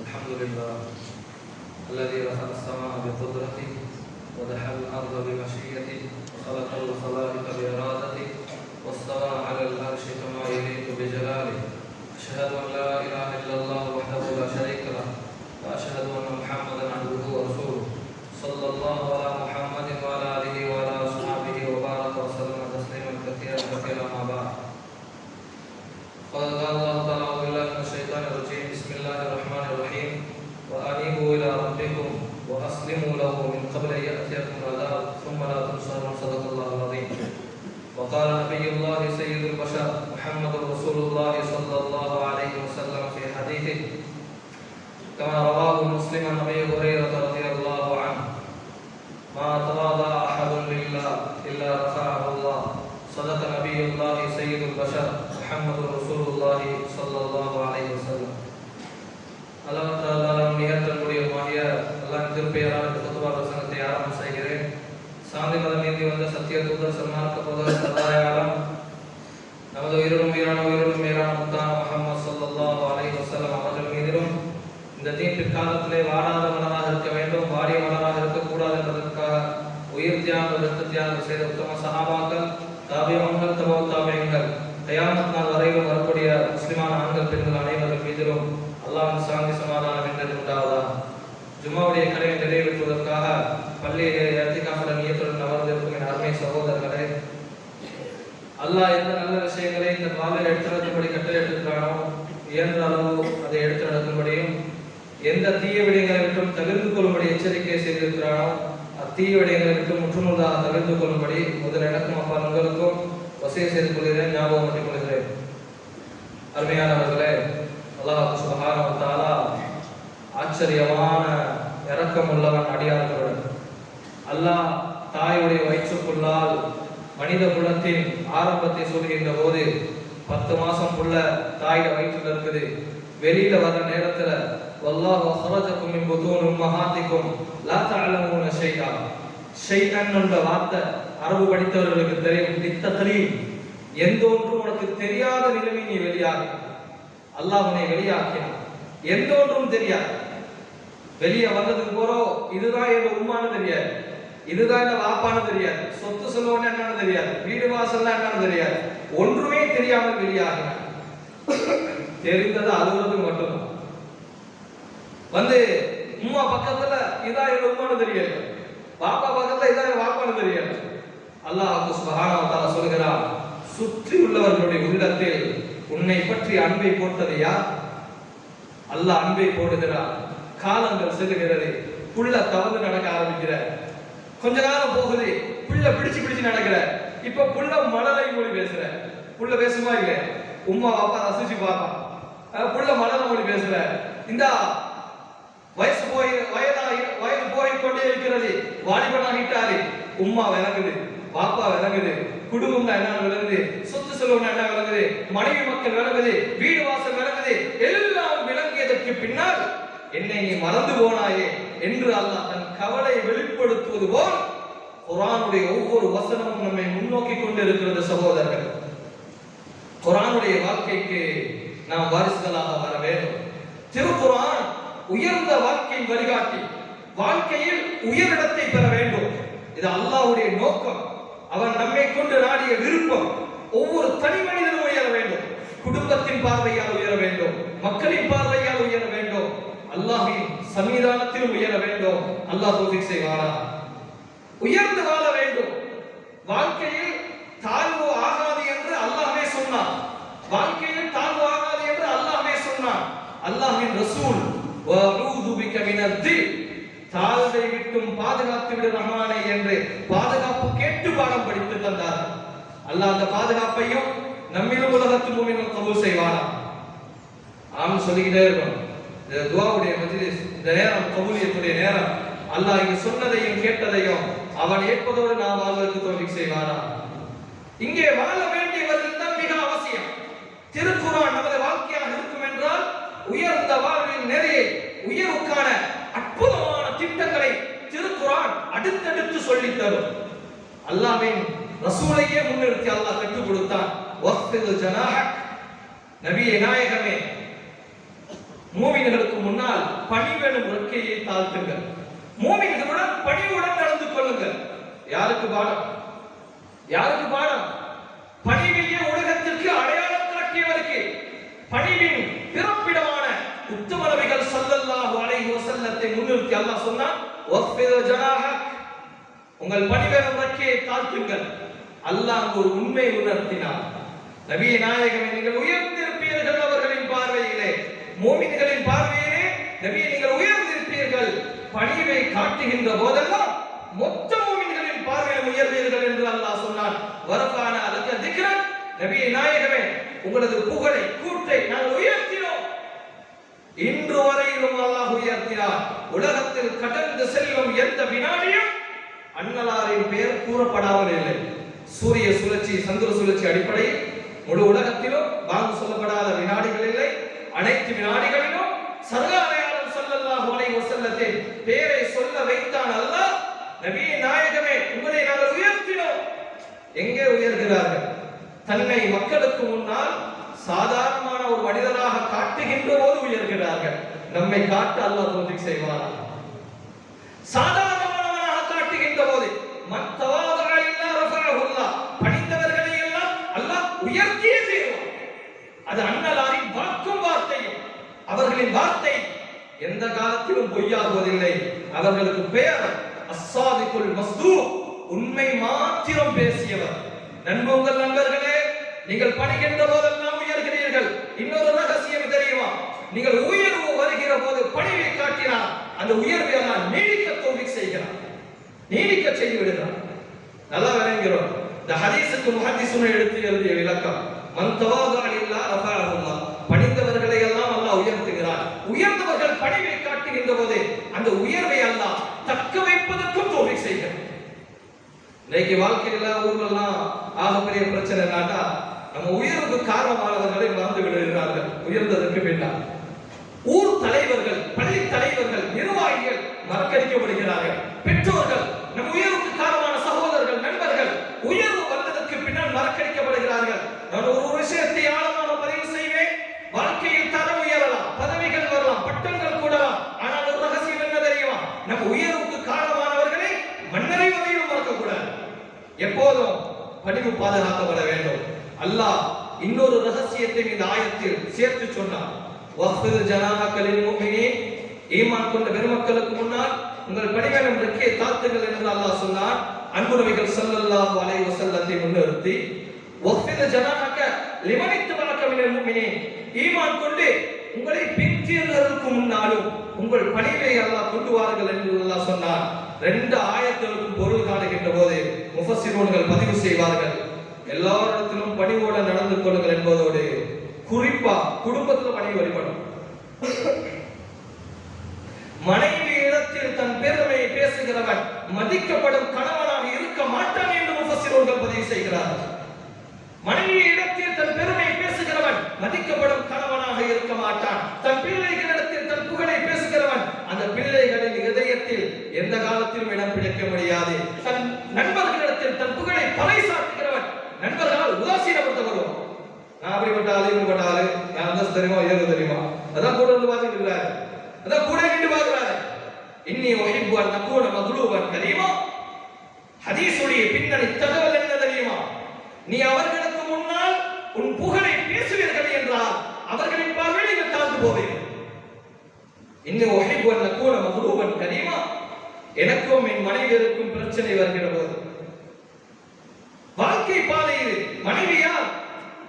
الحمد لله الذي رفع السماء بقدرته ودحى الأرض بمشيئته وخلق الخلائق بإرادته واستوى على العرش كما يليق بجلاله. أشهد أن لا إله إلا الله وحده لا شريك له وأشهد أن محمدا عبده ورسوله صلى الله على محمد وعلى آله وعلى أصحابه وبارك وسلم تسليما كثيرا ما بعد. قال الله تعالى: أعوذ بالله من الشيطان الرجيم. بسم الله الرحمن الرحيم. وأنيبوا إلى ربكم وأسلموا له من قبل أن يأتيكم العذاب ثم لا تنصرون. صدق الله العظيم. وقال نبي الله سيد البشر محمد رسول الله صلى الله عليه وسلم في حديثه كما رواه مسلم عن أبي هريرة رضي الله عنه: ما تواضع أحد لله إلا رفعه الله. صدق نبي الله سيد البشر محمد رسول الله صلى الله عليه وسلم. Allah Ta'ala நிகழ்த்தக்கூடிய அல்லாஹ் திருப்பெயரால் இந்த குத்துபா பிரசங்கத்தை ஆரம்பம் செய்கிறேன். சாந்தி மதம் மீதி வந்த சத்திய தூதர் சன்மார்க்க போதகர் சர்தாயாரம் நமது உயிரினும் மேலான முத்தான முஹம்மது ஸல்லல்லாஹு அலைஹி வஸல்லம் அவர்கள் மீதிலும் இந்த தீன் பிற்காலத்திலே வாடாத மலராக இருக்க வேண்டும், வாடிய மலராக இருக்கக்கூடாது என்பதற்காக உயிர் தியாகம் இரத்த தியாகம் செய்த உத்தம சஹாபாக்கள், தாபியீன்கள், தபவு தாபியீன்கள், கயாமத் நாள் வரையிலும் வரக்கூடிய முஸ்லிமான ஆண்கள் பெண்கள் அனைவர்கள் மீதிலும் அல்லாஹ்வின் சாந்தி சமாதானம் என்றது உண்டாவதா. ஜும்மாவுடைய கடமை நிறைவேற்றுவதற்காக பள்ளியிலே இஅ்திகாஃபுடன் நியத்துடன் அமர்ந்திருக்கும் என் அருமை சகோதரர்களே, அல்லாஹ் எந்த நல்ல விஷயங்களை இந்த வாழ்வில் எடுத்து நடக்கும்படி கட்டளை எடுத்திருக்கிறானோ இயன்ற அளவு அதை எடுத்து நடக்கும்படியும், எந்த தீய விடயங்களை விட்டும் தவிர்த்து கொள்ளும்படி எச்சரிக்கை செய்திருக்கிறானோ அத்தீய விடயங்களை விட்டு முற்றுமுழுதாக தவிர்த்து கொள்ளும்படி முதல் எனக்கும் அப்பா உங்களுக்கும் வசிய செய்து கொள்கிறேன், ஞாபகம் பண்ணிக் கொள்கிறேன். அருமையானவர்களே, அல்லாஹ் சுப்ஹானஹு வ தஆலா ஆச்சரியமான இரக்கம் உள்ளவன் அடியார்களுடன். அல்லாஹ் தாயுடைய வயிற்றுக்குள்ளால் மனித குலத்தின் ஆரம்பத்தை சொல்கின்ற போது 10 மாசம் புள்ள தாயோட வயிற்றுல இருக்குது. வெளியில வர நேரத்துல வல்லாஹு அஹ்ரஜக்கும் மின் புதூன் உம்மஹாத்திக்கும் லா தஅலமூன ஷைஆ. ஷைஅன் என்ற வார்த்தை அரபு படித்தவர்களுக்கு தெரியும். லித்தக்லீம், எந்த ஒன்றும் உனக்கு தெரியாத நிலைமை நீ வெளியாகி, அல்லாஹ் உன்னை வெளியாக்கினான். எந்த ஒன்றும் தெரியாது. வெளியே வந்ததுக்கு போறோம், இதுதான் எங்க உம்மான்னு தெரியாது, இதுதான் எங்க வாப்பான்னு தெரியாது, சொத்து சொல்லுவோன்னு என்னன்னு தெரியாது, வீடு வாசல்ல என்னன்னு தெரியாது, ஒன்றுமே தெரியாமல் வெளியாகினான். தெரிந்தது அழுகிறது மட்டும். வந்து உம்மா பக்கத்துல இதான் எங்க உம்மான்னு தெரியாது, பாப்பா பக்கத்துல இதான் எங்க வாப்பான்னு தெரியாது. அல்லாஹ் சுப்ஹானஹு வ தஆலா சொல்கிறார், சுற்றி உள்ளவர்களுடைய உள்ளத்தில் உன்னை பற்றி அன்பை போட்டது யார்? அல்லாஹ் அன்பை போடுகிறார். காலங்கள் செல்லுகிறது, புள்ள தவறு நடக்க ஆரம்பிக்கிற, கொஞ்ச காலம் போகுது, புள்ள பிடிச்சு நடக்கிற. இப்ப புள்ள மழலை மொழி பேசுற. புள்ள பேசுமா இல்ல? உம்மா அப்பா ரசிச்சு பார்ப்பான். புள்ள மழலை மொழி பேசுற. இந்த வயது போய் கொண்டே இருக்கிறது, வாலிபனாகிட்டாரு. உம்மா விளங்குது, பாப்பா விளங்குது, குடும்பம் என்ன விளங்குது, சொத்து செல்வம் என்ன விளங்குது, மனைவி மக்கள் விளங்குது, வீடு வாசல் விளங்குது. எல்லாம் விளங்கியதற்கு பின்னால் என்னை நீ மறந்து போனாயே என்று அல்லாஹ் தன் கவலையை வெளிப்படுத்துவது போல் குர்ஆனுடைய ஒவ்வொரு வசனமும் நம்மை முன்னோக்கி கொண்டு இருக்கிறது. சகோதரர்கள், குர்ஆனுடைய வாழ்க்கைக்கு நாம் வாரிசுகளாக வர வேண்டும். திருக்குர்ஆன் உயர்ந்த வாழ்க்கை வழிகாட்டி, வாழ்க்கையில் உயரிடத்தை பெற வேண்டும். இது அல்லாஹ்வுடைய நோக்கம். அவன் நம்மை கொண்டு நாடிய விருப்பம். ஒவ்வொரு தனி மனிதனும் உயர வேண்டும். குடும்பத்தின் பார்வையால் உயர வேண்டும், மக்களின் பார்வையால் உயர வேண்டும், அல்லாஹ்வின் சன்னிதானத்தில் உயர வேண்டும். அல்லாஹ் தௌஃபீக் செய்வானா. உயர்ந்து வாழ வேண்டும். வாழ்க்கையில் தாழ்வு ஆகாது என்று அல்லாஹ்வே சொன்னான். வாழ்க்கையில் தாழ்வு ஆகாது என்று அல்லாஹ்வே சொன்னான். அல்லாஹ்வின் ரசூல் வஅஊது பிக மினத்-தில், தாழ்வை விட்டும் பாதுகாத்து விடு ரஹ்மானே என்று பாதுகாப்பு கேட்டு பாடம் படித்து தந்தார். அல்லாஹ் அந்த பாதுகாப்பையும் நம்மிலும் உலகத்து மூமின்கள் கபூல் செய்வானா. ஆம் சொல்லிக்கிட்டே இருக்கணும். இந்த துஆவுடைய மஜ்லிஸ், இந்த நேரம் கபூலியத்துடைய நேரம். அல்லாஹ் இங்கு சொன்னதையும் கேட்டதையும் அவன் ஏற்பதோடு நாம் வாழ்வதற்கு தௌஃபீக் செய்வானா. இங்கே வாழ வேண்டியவர்கள் தான் மிக அவசியம். திருக்குர்ஆன் நமது வாழ்க்கையாக இருக்கும் என்றால் உயர்ந்த வாழ்வின் நிறைய உயர்வுக்கான அற்புதமான திட்டங்களை திருக்குர்ஆன் அடுத்தடுத்து சொல்லித் தரும். அல்லாஹ்வின் ரசூலையே முன்னிறுத்தி அல்லாஹ் கற்றுக் கொடுத்தான். வக்ஃபில் ஜனாஹக், நபியே நாயகமே மூமின்களுக்கு முன்னால் பணிவெனும் இறக்கையை தாழ்த்துங்கள். மூமின்களுடன் பணிவுடன் நடந்து கொள்ளுங்கள். யாருக்கு பாடம்? யாருக்கு பாடம்? பணிவையே உலகத்திற்கு அடையாளம் காட்டியவருக்கு, பணிவின் பிறப்பிடமான உத்தம நபிகள் ஸல்லல்லாஹு அலைஹி வஸல்லத்தை முன்னிறுத்தி அல்லாஹ் சொன்னான், வஃபிர் ஜனாஹக், உங்கள் பணிவெனும் இறக்கையை தாழ்த்துங்கள். அல்லாஹ் அங்கு ஒரு உண்மை உணர்த்தினார். நபியே நாயகமே, நீங்கள் உயர்ந்திருப்பீர்கள் அவர்களின் பார்வையிலே, மூமின்களின் பார்வையிலே நபியே நீங்கள் உயர்ந்திருப்பீர்கள். பணிவை காட்டுகின்ற போதெல்லாம் மொத்த மூமின்களின் பார்வையில் உயர்வீர்கள் என்று அல்லாஹ் சொன்னான். வரஃபானா லக திக்ரன், நபியே நாயகமே, உங்களது புகழை கூற்றை நாங்கள் உயர்த்தினோம். இன்று வரையிலும் அல்லாஹ் உயர்த்தினார். உலகத்தில் கடந்து செல்லும் எந்த வினாடியும் அன்னலாரின் பெயர் கூறப்படாமல் இல்லை. சூரிய சுழற்சி, சந்திர சுழற்சி அடிப்படையில் முழு உலகத்திலும் பாங்கு சொல்லப்படாத வினாடிகள் இல்லை. அனைத்து வினாடிகளிலும் சர்காலயாளர் ஸல்லல்லாஹு அலைஹி வஸல்லத்தின் பெயரை சொல்ல வைத்தான் அல்லாஹ். நபியே நாயகமே, உங்களை நாங்கள் உயர்த்தினோம். எங்கே உயர்கிறார்கள்? தன்னை மக்களுக்கு முன்னால் சாதாரணமான ஒரு மனிதனாக காட்டுகின்ற போது உயர்கிறார்கள். நம்மை காட்ட அல்லாஹ் தௌஃபீக் செய்வார். சாதாரணமானவனாக காட்டுகின்ற போது மத்தவாதா இல்லா ரஃபஅஹுல்லாஹ், பணிந்தவர்களை எல்லாம் அல்லாஹ் உயர்த்தியே தீருவான். அது அன்னலாரின் வாக்கும் வார்த்தையும். அவர்களின் வார்த்தை எந்த காலத்திலும் பொய்யாகுவதில்லை. அவர்களுக்கு பெயர் அஸ்ஸாதிகுல் மஸ்தூக், உண்மை மாத்திரம் பேசியவர். நண்பர்கள், நண்பர்களே, நீங்கள் பணிகின்ற போதெல்லாம் உயர்கிறீர்கள். இன்னொரு ரகசியம் தெரியுமா? நீங்கள் உயர்வு வருகிற போது பணிவை காட்டினால் அந்த உயர்வை எல்லாம் நீடிக்க தௌஃபீக் செய்கிறார், நீடிக்க செய்து விடுகிறார். நல்லா விளங்குகிறோம். இந்த ஹதீஸுக்கு முஹத்திஸுன் எடுத்து எழுதிய விளக்கம், மன் தவாதா லில்லாஹ் ரஃபஅஹுல்லாஹ், பணிந்தவர்களை எல்லாம் அல்லாஹ் உயர்த்துகிறார். உயர்ந்தவர்கள் பணிவை காட்டுகின்ற போது அந்த உயர்வை அல்லாஹ் தக்க வைப்பதற்கும் தௌஃபீக் செய்கிறார். இன்னைக்கு வாழ்க்கையில ஊர்லாம் ஆகப்பெரிய பிரச்சனை என்னன்னா, நம்ம உயர்வுக்கு காரணமானவர்களை மறந்து விடுகிறார்கள். உயர்ந்ததற்கு பின்னால் ஊர் தலைவர்கள், பள்ளி தலைவர்கள், நிர்வாகிகள் மறக்கடிக்கப்படுகிறார்கள். பெற்றோர்கள், நம் உயர்வுக்கு காரணமான சகோதரர்கள், நண்பர்கள் உயர்வு வந்ததற்கு பின்னால் மறக்கடிக்கப்படுகிறார்கள். நான் ஒரு விஷயத்தை ஆழமாக பதிவு செய்வேன். வாழ்க்கையில் தரம் உயரலாம், பதவிகள் வரலாம், பட்டங்கள் கூடலாம். ஆனால் ஒரு ரகசியம் என்ன தெரியுமா? நம் உயர்வுக்கு காரணமானவர்களை மன்னரை வரையிலும் மறக்கக்கூடாது. எப்போதும் பணிவு பாதுகாக்கப்பட வேண்டும். அல்லாஹ் இன்னொரு ரகசியத்தை இந்த ஆயத்தில் சேர்த்து சொன்னார். வஃபிர் ஜனாஹக லில் முஃமினீன், ஈமான் கொண்ட பெருமக்களுக்கு முன்னால் உங்கள் பணிவெனும் இறக்கையை தாழ்த்துங்கள் என்று அல்லாஹ் சொன்னார். அன்பு நபிகள் ஸல்லல்லாஹு அலைஹி வஸல்லத்தை முன்னிறுத்தி வஃபிர் ஜனாஹக லிமன் இத்தபஅக மினல் முஃமினீன், ஈமான் கொண்டு உங்களை பின்தொடர்வதற்கு முன்னாலும் உங்கள் பணிவை அல்லாஹ் கொண்டு வாருங்கள் என்று அல்லாஹ் சொன்னார். ரெண்டு ஆயத்துகளுக்கும் பொருள் காணுகின்ற போது முஃபஸ்ஸிரூன்கள் பதிவு செய்வார்கள், எல்லாரிடத்திலும் பணிவோடு நடந்து கொள்ளுங்கள் என்பதோடு குறிப்பா குடும்பத்துல பணிவு வழிபடும். மனைவி இடத்தில் தன் பெருமையை பேசுகிறவன் மதிக்கப்படும் கணவனாக இருக்க மாட்டான் என்று முஃபஸ்ஸிரூன்கள் பதிவு செய்கிறார்கள். மனைவி இடத்தில் தன் பெருமையை பேசுகிறவன் மதிக்கப்படும் கணவனாக இருக்க மாட்டான். தன் பிள்ளைகளிடத்தில் தன் புகழை பேசுகிறவன் அந்த பிள்ளைகளின் இதயத்தில் எந்த காலத்திலும் இடம் பிடிக்க முடியாது. தன் நண்பர்களிடத்தில் தன் புகழை பறைசாற்றுகிறவன் நண்பர்களால் உதாசீனப்படுத்தப்படுவான். நான் அப்படிப்பட்ட ஆளு, இப்படிப்பட்ட ஆளு, நான் அந்தஸ்து தெரியுமா, உயர்வு தெரியுமா, அதான் கூட வந்து பார்த்துட்டு இருக்கிறாரு, அதான் கூட நின்று பார்க்கிறாரு. இன்னி உஹிப்பு அன் நகூன மக்லூபன் கரீமா, ஹதீஸுடைய பின்னணி தகவல் என்ன தெரியுமா? நீ அவர்களுக்கு முன்னால் உன் புகழை பேசுவீர்கள் என்றால் அவர்களின் பார்வையில் நீங்கள் தாழ்ந்து போவீர்கள். இன்னும் உஹிப்பு அன் நகூன மக்லூபன் கரீமா, எனக்கும் என் மனைவியருக்கும் பிரச்சனை வருகிற போது வாழ்க்கை பாதையில் மனைவி யார்?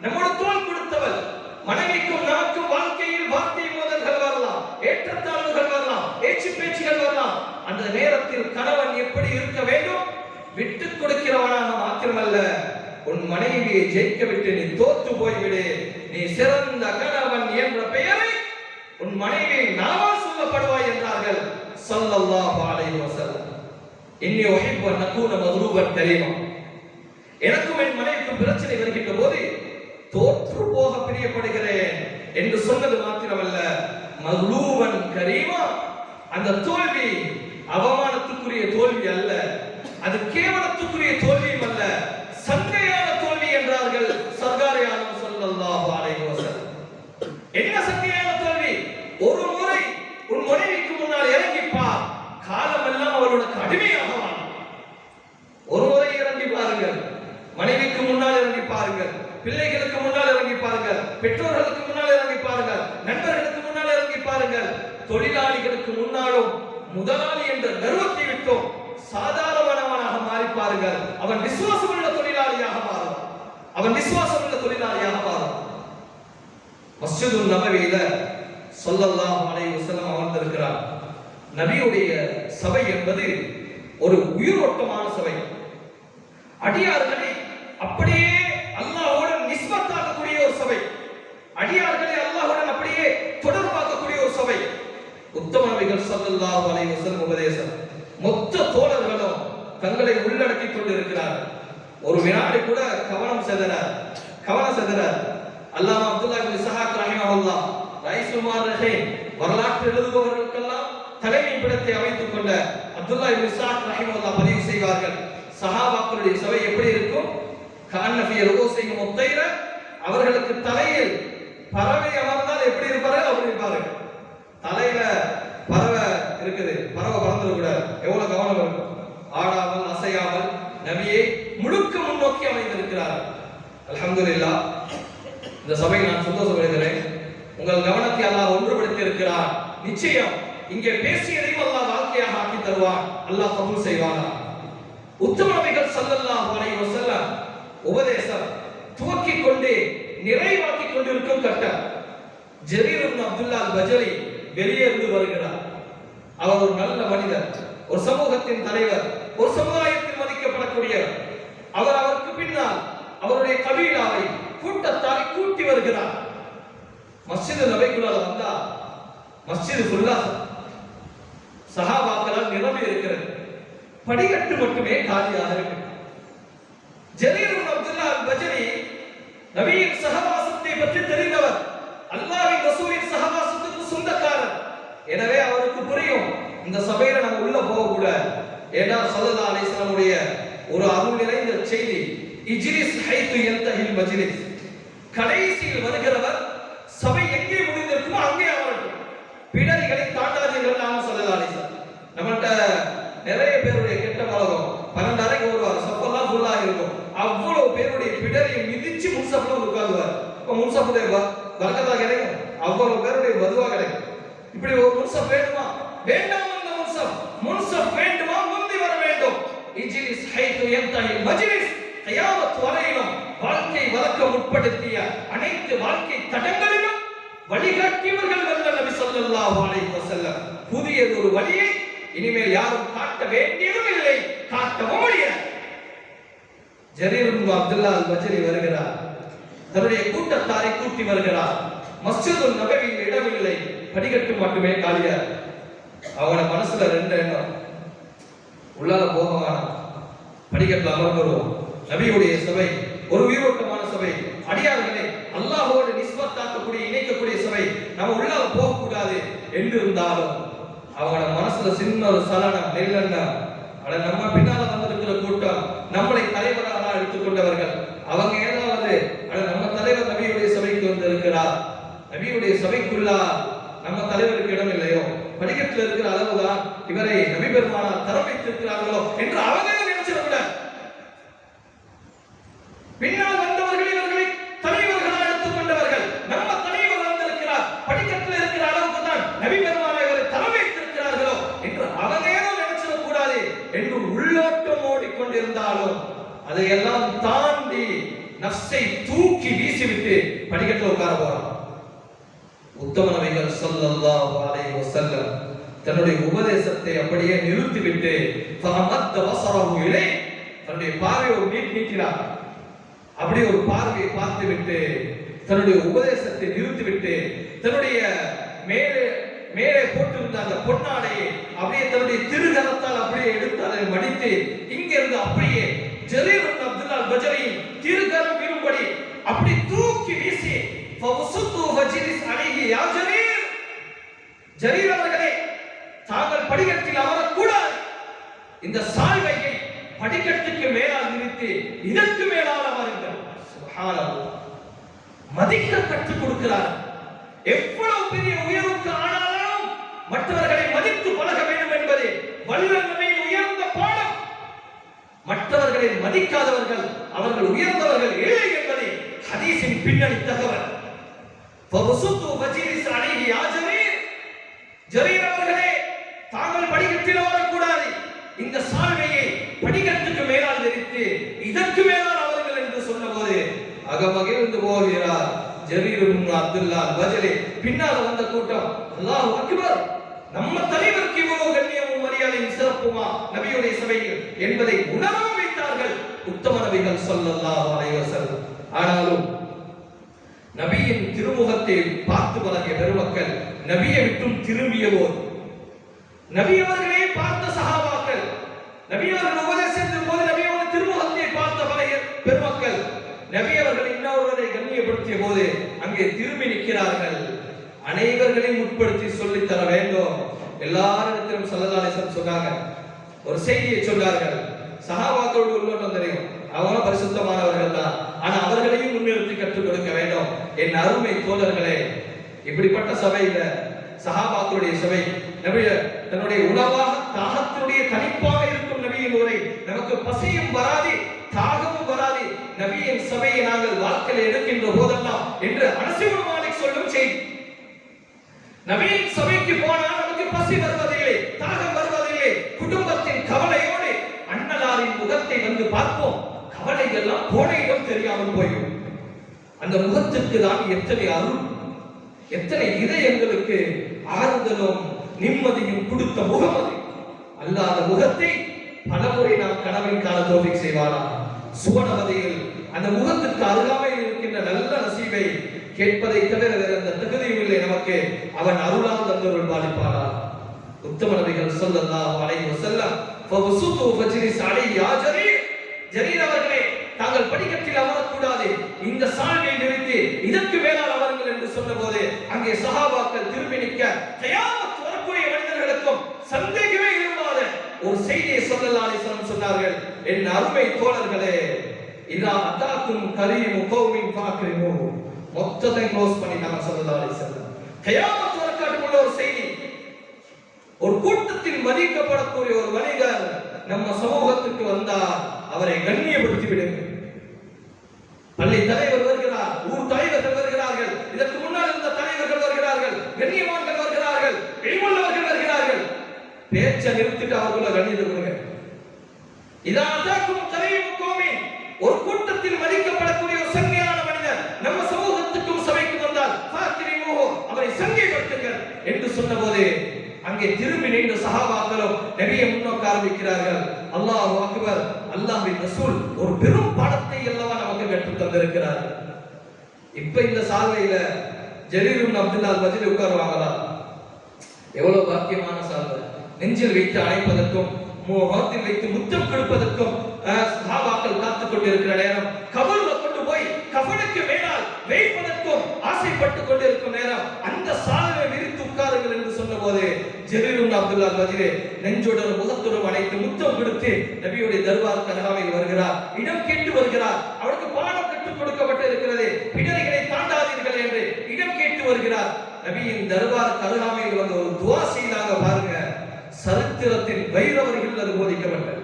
நம்மோட தோள் கொடுத்தவள். மனைவிக்கும் நமக்கும் வாழ்க்கையில் வார்த்தை மோதல்கள் வரலாம், ஏற்றத்தாழ்வுகள் வரலாம், ஏச்சு பேச்சுகள் வரலாம். அந்த நேரத்தில் கணவன் எப்படி இருக்க வேண்டும்? விட்டுக் கொடுக்கிறவனாக மாத்திரமல்ல, உன் மனைவியை ஜெயிக்க விட்டு நீ தோற்று போய்விடு. நீ சிறந்த கணவன் என்ற பெயரை உன் மனைவியை நாவால் சொல்லப்படுவாய் என்றார்கள் ஸல்லல்லாஹு அலைஹி வஸல்லம். இன்னி உஹிப்பு அன் நகூன மக்லூபன் கரீமா, எனக்கும் என் மனைவிக்கும் பிரச்சனை வருகின்ற போது தோற்று போக பிரியப்படுகிறேன் என்று சொன்னது மாத்திரமல்ல, மக்லூபன் கரீமா, அந்த தோல்வி அவமானத்துக்குரிய தோல்வி அல்ல, அது கேவலத்துக்குரிய தோல்வியும் அல்ல, சங்கையான தோல்வி என்றார்கள் சர்கார் ஆலம் ஸல்லல்லாஹு அலைஹி வஸல்லம். என்ன சங்கையான தோல்வி? ஒரு தொழிலாளிகளுக்கு முன்னாலும் முதலாளி என்ற கர்வத்தை விட்டோம் சாதாரணமானவனாக மாறி பாருங்கள். அவன் விசுவாசமுள்ள தொழிலாளியாக மாறும். அவன் விசுவாசமுள்ள தொழிலாளியாக மாறும். மஸ்ஜிதுன் நபவியில ஸல்லல்லாஹு அலைஹி வஸல்லம் அமர்ந்திருக்கிறார். நபியுடைய சபை என்பது ஒரு உயிரோட்டமான சபை. அடியார்களை அப்படியே அல்லாஹ்வுடன் நிஸ்பத்தாக்கக்கூடிய ஒரு சபை. அடியார்களை அல்லாஹ்வுடன் அப்படியே தொடர்பாக்கக்கூடிய ஒரு சபை. உத்தம நபிகள் ஸல்லல்லாஹு அலைஹி வஸல்லம் உபதேசம் மொத்த தோழர்களும் தங்களை உள்ளடக்கிக் கொண்டிருக்கிறார்கள். ஒரு வினாடி கூட கவனம் செதற அல்லாமா அப்துல்லா இப்னு இஸ்ஹாக் ரஹிமஹுல்லாஹ் ரைஸுல் முஅர்ரிஹீன் வரலாற்று எழுதுபவர்களுக்கெல்லாம் தலைமை பீடத்தை அமைத்துக் கொண்ட அப்துல்லா இப்னு இஸ்ஹாக் ரஹிமஹுல்லாஹ் பதிவு செய்வார்கள். சஹாபாக்களுடைய சபை எப்படி இருக்கும்? கான ஃபீ ருஊஸிஹிம் முத்தைர, அவர்களுக்கு தலையில் பறவை அமர்ந்தால் எப்படி இருப்பார்கள் அப்படி இருப்பார்கள். தலையில பறவை இருக்குது, பறவை பறந்துட கூடாது, எவ்வளவு கவனம் இருக்கும். ஆடாமல் அசையாமல் நபியை முழுக்க முன்னோக்கி அமைந்திருக்கிறார். அல்ஹம்துலில்லாஹ். இந்த சபையை நான் சந்தோஷப்படுகிறேன். உங்கள் கவனத்தை அல்லாஹ் ஒன்றுபடுத்தி இருக்கிறார். நிச்சயம் இங்கே பேசியதையும் அல்லாஹ் வாழ்க்கையாக ஆக்கி தருவான். அல்லாஹ் கபூல் செய்வானா. உத்தம நபிகள் ஸல்லல்லாஹு அலைஹி வஸல்லம் உபதேசம் துவக்கிக் கொண்டு நிறைவாக்கிக் கொண்டிருக்கும் கட்டம். ஜரீர் இப்னு அப்துல்லா அல்-பஜலி வெளியே இருந்து வருகிறார். அவர் ஒரு நல்ல மனிதர், ஒரு சமூகத்தின் தலைவர், ஒரு சமுதாயத்தில் மதிக்கப்படக்கூடியவர். அவருக்கு பின்னால் அவருடைய கபீலாவை கூட்டத்தாரை கூட்டி வருகிறார். மஸ்ஜிது நபிக்குள்ளால வந்தா மஸ்ஜிது ஃபுல்லா சஹாபாக்களால் நிரம்பி இருக்கிறது. படிக்கட்டு மட்டுமே காலியாக இருக்கு. ஜரீர் இப்னு அப்துல்லா அல்-பஜலி நபியின் சஹவாசத்தை பற்றி தெரிந்தவர், அல்லாஹ்வின் ரசூலின் சஹவாசத்துக்கு சொந்தக்காரர். எனவே அவருக்கு புரியும் இந்த சபையில நம்ம உள்ள போக கூடாது. ஏன்னா ஸல்லல்லாஹு அலைஹி வஸல்லமுடைய ஒரு அருள் நிறைந்த செய்தி, இஜ்லிஸ் ஹைத்து யன்தஹில் மஜ்லிஸ், கடைசியில் வருகிறவர் சபை எங்கே முடிந்திருக்குமோ அங்கே அமரட்டும், பிடரிகளை தாண்டாதீர்கள். நாம ஸல்லல்லாஹு அலைஹி வஸல்லம் நம்மள்ட்ட நிறைய பேருடைய கெட்ட பழக்கம், 12 அறைக்கு வருவார், சஃபெல்லாம் ஃபுல்லா இருக்கும், அவ்வளவு பேருடைய பிடரியை மிதிச்சு முன்சஃப்ல உட்கார்ந்துவார். இப்ப முன்சஃப்ல பரக்கத்தா கிடைக்கும், அவ்வளவு பேருடைய பதுவா கிடைக்கும். இப்படி ஒரு முன்சஃப் வேண்டுமா? வேண்டாம். அந்த முன்சஃப் வேண்டுமா? முந்தி வர வேண்டும். இஜ்லிஸ் ஹைத்து யன்தஹில் மஜ்லிஸ், கியாமத் வரையிலும் வாழ்க்கை வழக்கம் உட்படுத்திய அனைத்து வாழ்க்கை தடங்களிலும் வழிகாட்டியவர்கள் வந்த நபி ஸல்லல்லாஹு அலைஹி வஸல்லம் புதிய ஒரு வழியை இனிமேல் யாரும் காட்ட வேண்டியதும் இல்லை, காட்டவும் முடியாது. ஜரீர் இப்னு அப்துல்லா அல்-பஜலி வருகிறார், தன்னுடைய கூட்டத்தாரை கூட்டி வருகிறார். மஸ்ஜிதுல் நபவியில் இடமில்லை, படிக்கட்டு மட்டுமே காலியா. அவன மனசுல ரெண்டு எண்ணம், உள்ளால போக வேணாம், படிக்கட்டுல அமர்ந்துருவோம். நபியுடைய சபை ஒரு உயிரோட்டமான சபை, அடியார்களை அல்லாஹ்வோடு நிஸ்பத்தாக்கக்கூடிய இணைக்கக்கூடிய சபை, நம்ம உள்ளால போக கூடாது என்று இருந்தாலும் அவங்கள மனசுல சின்ன ஒரு சலனம் நெல்லன்னா, அட நம்ம பின்னால வந்திருக்கிற கூட்டம் நம்மளை தலைவராக எடுத்துக்கொண்டவர்கள், அவங்க ஏதாவது அட நம்ம தலைவர் நபியுடைய சபைக்கு வந்து இருக்கிறார், நபியுடைய சபைக்குள்ளா நம்ம தலைவருக்கு இடம் இல்லையோ, படிக்கட்டில் இருக்கிற அளவுதான் இவரை நபி பெருமானார் தரம் வைத்திருக்கிறார்களோ என்று அவங்க நினைச்சிடக்கூடாது. பின்னால் வந்தவர்கள் இவர்களை தலைவர்களாக எடுத்துக்கொண்டவர்கள், நம்ம தலைவர் வந்திருக்கிறார், படிக்கட்டில் இருக்கிற அளவுக்கு தான் நபி பெருமானார் இவரை தரம் வைத்திருக்கிறார்களோ என்று அவங்க ஏதோ நினைச்சிடக்கூடாது என்று உள்ளோட்டம் ஓடிக்கொண்டிருந்தாலும் அதையெல்லாம் தாண்டி நஃப்ஸை தூக்கி வீசிவிட்டு படிக்கட்டில் உட்கார போறான். உத்தம நபிகள் ஸல்லல்லாஹு அலைஹி வஸல்லம் தன்னுடைய உபதேசத்தை அப்படியே நிறுத்திவிட்டு ஃபஹமத் வஸரஹு இலை, தன்னுடைய பார்வையை நீட்டினார். அப்படி ஒரு பார்வையை பார்த்துவிட்டு தன்னுடைய உபதேசத்தை நிறுத்திவிட்டு தன்னுடைய மேலே போட்டிருந்த அந்த பொன்னாடையை அப்படியே தன்னுடைய திருகரத்தால் அப்படியே எடுத்து அதை மடித்து இங்கிருந்து அப்படியே ஜரீர் இப்னு அப்துல்லா அல்-பஜலியின் திருகரம் விழும்படி அப்படி தூக்கி வீசி ஃபவசுத்து வஜ்லிஸ் அலைஹி யா ஜரீர், ஜரீர் அவர்களே தாங்கள் படிக்கட்டில் அமரக்கூடாது, இந்த சால்வையை படிக்கட்டுக்கு மேலால் நிறுத்தி இதற்கு மேலால் அமருங்கள். சுப்ஹானல்லாஹ். மதிக்க கற்றுக் கொடுக்கிறார். எவ்வளவு பெரிய உயர்வுக்கு ஆனாலும் மற்றவர்களை மதித்து பழக வேண்டும் என்பது வல்லமையின் உயர்ந்த பாடம். மற்றவர்களை மதிக்காதவர்கள் அவர்கள் உயர்ந்தவர்கள் இல்லை என்பது ஹதீஸின் பின்னணி தகவல். ஃபவசுத்து வஜ்லிஸ் அலைஹி யா ஜரீர், சால்வையை படிக்கட்டுக்கு மேலால் விரித்து இதற்கு மேலால் அவர்கள் என்று சொன்னபோது அகமகிழ்ந்து போகிறார் ஜரீர் இப்னு அப்துல்லா பஜலி. பின்னால் வந்த கூட்டம் அல்லாஹ் அக்பர், நம்ம தலைவருக்கு இவ்வளவு கண்ணியமும் மரியாதையும் சிறப்புமா நபியுடைய சபையில் என்பதை உணர வைத்தார்கள் உத்தம நபிகள் ஸல்லல்லாஹு அலைஹி வஸல்லம். ஆனாலும் நபியின் திருமுகத்தை பார்த்து பழகிய பெருமக்கள் நபியை விட்டும் திரும்பிய போது, நபி அவர்களே பார்த்த சஹாபாக்கள், நபி அவர்கள் உபதேசித்த போது நபி அவர்கள் திருமுகத்தை பார்த்த பழகிய பெருமக்கள் நபி அவர்கள் இன்னொருவரை கண்ணியப்படுத்திய போது அங்கே திரும்பி நிற்கிறார்கள். அனைவர்களையும் உட்படுத்தி சொல்லித் தர வேண்டும். எல்லாரிடத்திலும் ஸல்லல்லாஹு அலைஹி வஸல்லம் சொன்னாங்க, ஒரு செய்தியை சொன்னார்கள். சஹாபாக்களோடு உள்ளோட்டம் தெரியும், அவங்க பரிசுத்தமானவர்கள் தான். ஆனா அவர்களையும் முன்னிறுத்தி கற்றுக் கொடுக்க வேண்டும். என் அருமை தோழர்களே, இப்படிப்பட்ட சபையில சஹாபாக்களுடைய சபை நபிய தன்னுடைய உணவாக தாகத்தினுடைய தனிப்பாக இருக்கும் நபியின் உரை நமக்கு பசியும் வராது தாகமும் வராது. நபியின் சபையை நாங்கள் வாழ்க்கையில் எடுக்கின்ற போதெல்லாம் என்று அனஸ் இப்னு மாலிக் சொல்லும் செய்தி. நபியின் சபைக்கு போனால் நமக்கு பசி வருவதில்லை, தாகம் வருவதில்லை. குடும்பத்தின் கவலையோடு அண்ணலாரின் முகத்தை வந்து பார்ப்போம், கவலை எல்லாம் போன இடம் தெரியாமல் போய்விடும். அந்த முகத்திற்கு தான் எத்தனை அருள், எத்தனை இதயங்களுக்கு ஆறுதலும் நிம்மதியும் கொடுத்த முகம் அது. அல்லாத முகத்தை பலமுறை நாம் கனவின் கால தௌஃபீக் செய்வாரா. சுவனவதியில் அந்த முகத்திற்கு அருகாமையில் இருக்கின்ற நல்ல நசீபை கேட்பதை தவிர வேற எந்த தகுதியும் இல்லை நமக்கு. அவன் அருளால் தந்தருள் பாலிப்பாரா. உத்தம நபிகள் ஸல்லல்லாஹு அலைஹி வஸல்லம் ஃபவசுது ஃபஜ்லிஸ் அலைஹி யா ஜரீர், ஜரீர் அவர்களே தாங்கள் படிக்கட்டில் அமரக்கூடாது, இந்த சால்வையை நிறுத்தி இதற்கு மேலால் அவர்கள் என்று சொன்னபோது அங்கே சஹாபாக்கள் திரும்பி நிற்க கியாமத் வரக்கூடிய மனிதர்களுக்கும் சந்தேகமே இல்லாத ஒரு செய்தியை ஸல்லல்லாஹு அலைஹி வஸல்லம் சொன்னார்கள். என் அருமை தோழர்களே, இதா அதாக்கும் கரீமு கௌமின் ஃபக்ரிமு, மொத்தத்தை க்ளோஸ் பண்ணிட்டாங்க ஸல்லல்லாஹு அலைஹி வஸல்லம். கியாமத் வரக்கூடிய ஒரு செய்தி, ஒரு கூட்டத்தில் மதிக்கப்படக்கூடிய ஒரு மனிதர் நம்ம சமூகத்துக்கு வந்தால் அவரை கண்ணியப்படுத்தி விடுங்கள். பள்ளி தலைவர் வருகிறார், ஊர் தலைவர்கள் வருகிறார்கள், இதற்கு முன்னால் இருந்த தலைவர்கள் வருகிறார்கள், கண்ணியவான்கள் வருகிறார்கள், இல்முள்ளவர்கள் வருகிறார்கள், பேச்சை நிறுத்திட்டு அவர்களை கண்ணியத்தை கொடுங்க. இதாக்கும் கரீமு கௌமின், ஒரு கூட்டத்தில் மதிக்கப்படக்கூடிய ஒரு சங்கையான மனிதர் நம்ம சமூகத்துக்கும் சபைக்கு வந்தால் ஃபக்ரிமு, அவரை சங்கைப்படுத்துங்கள் என்று சொன்னபோது அங்கே திரும்பி நின்ற சஹாபாக்களும் நபியை முன்னோக்க ஆரம்பிக்கிறார்கள். அல்லாஹு அக்பர், அல்லாஹ்வின் ரசூல் ஒரு பெரும் பாடத்தை அல்லவா நமக்கு கற்றுத் தந்திருக்கிறார். இப்ப இந்த சால்வையில ஜரீர் இப்னு அப்துல்லா பஜ்லி உட்காருவாங்களா? எவ்வளவு பாக்கியமான சால்வை. நெஞ்சில் வைத்து அணைப்பதற்கும் முகத்தில் வைத்து முத்தம் கொடுப்பதற்கும் சஹாபாக்கள் காத்துக் கொண்டிருக்கிற நேரம், கபர்ல கொண்டு போய் கஃனுக்கு மேலால் வைப்பதற்கும் ஆசைப்பட்டுக் கொண்டிருக்கும் நேரம், அந்த சால்வை விரித்து உட்காருங்கள் என்று சொன்னபோது ஜரீர் இப்னு அப்துல்லா பஜ்லி நெஞ்சோடு முகத்தோடு அணைத்து முத்தம் கொடுத்து நபியுடைய தர்பாருக்கு அருகாமையில் வருகிறார். இடம் கேட்டு வருகிறார். அவருக்கு பாடம் கற்றுக் கொடுக்கப்பட்டு இருக்கிறது, பிடரிகளை தாண்டாதீர்கள் என்று இடம் கேட்டு வருகிறார். நபியின் தர்பாருக்கு அருகாமையில் வந்து ஒரு துஆ செய்தாங்க பாருங்க. சரித்திரத்தில் வைரவர்கள் அது போதிக்கப்பட்டது.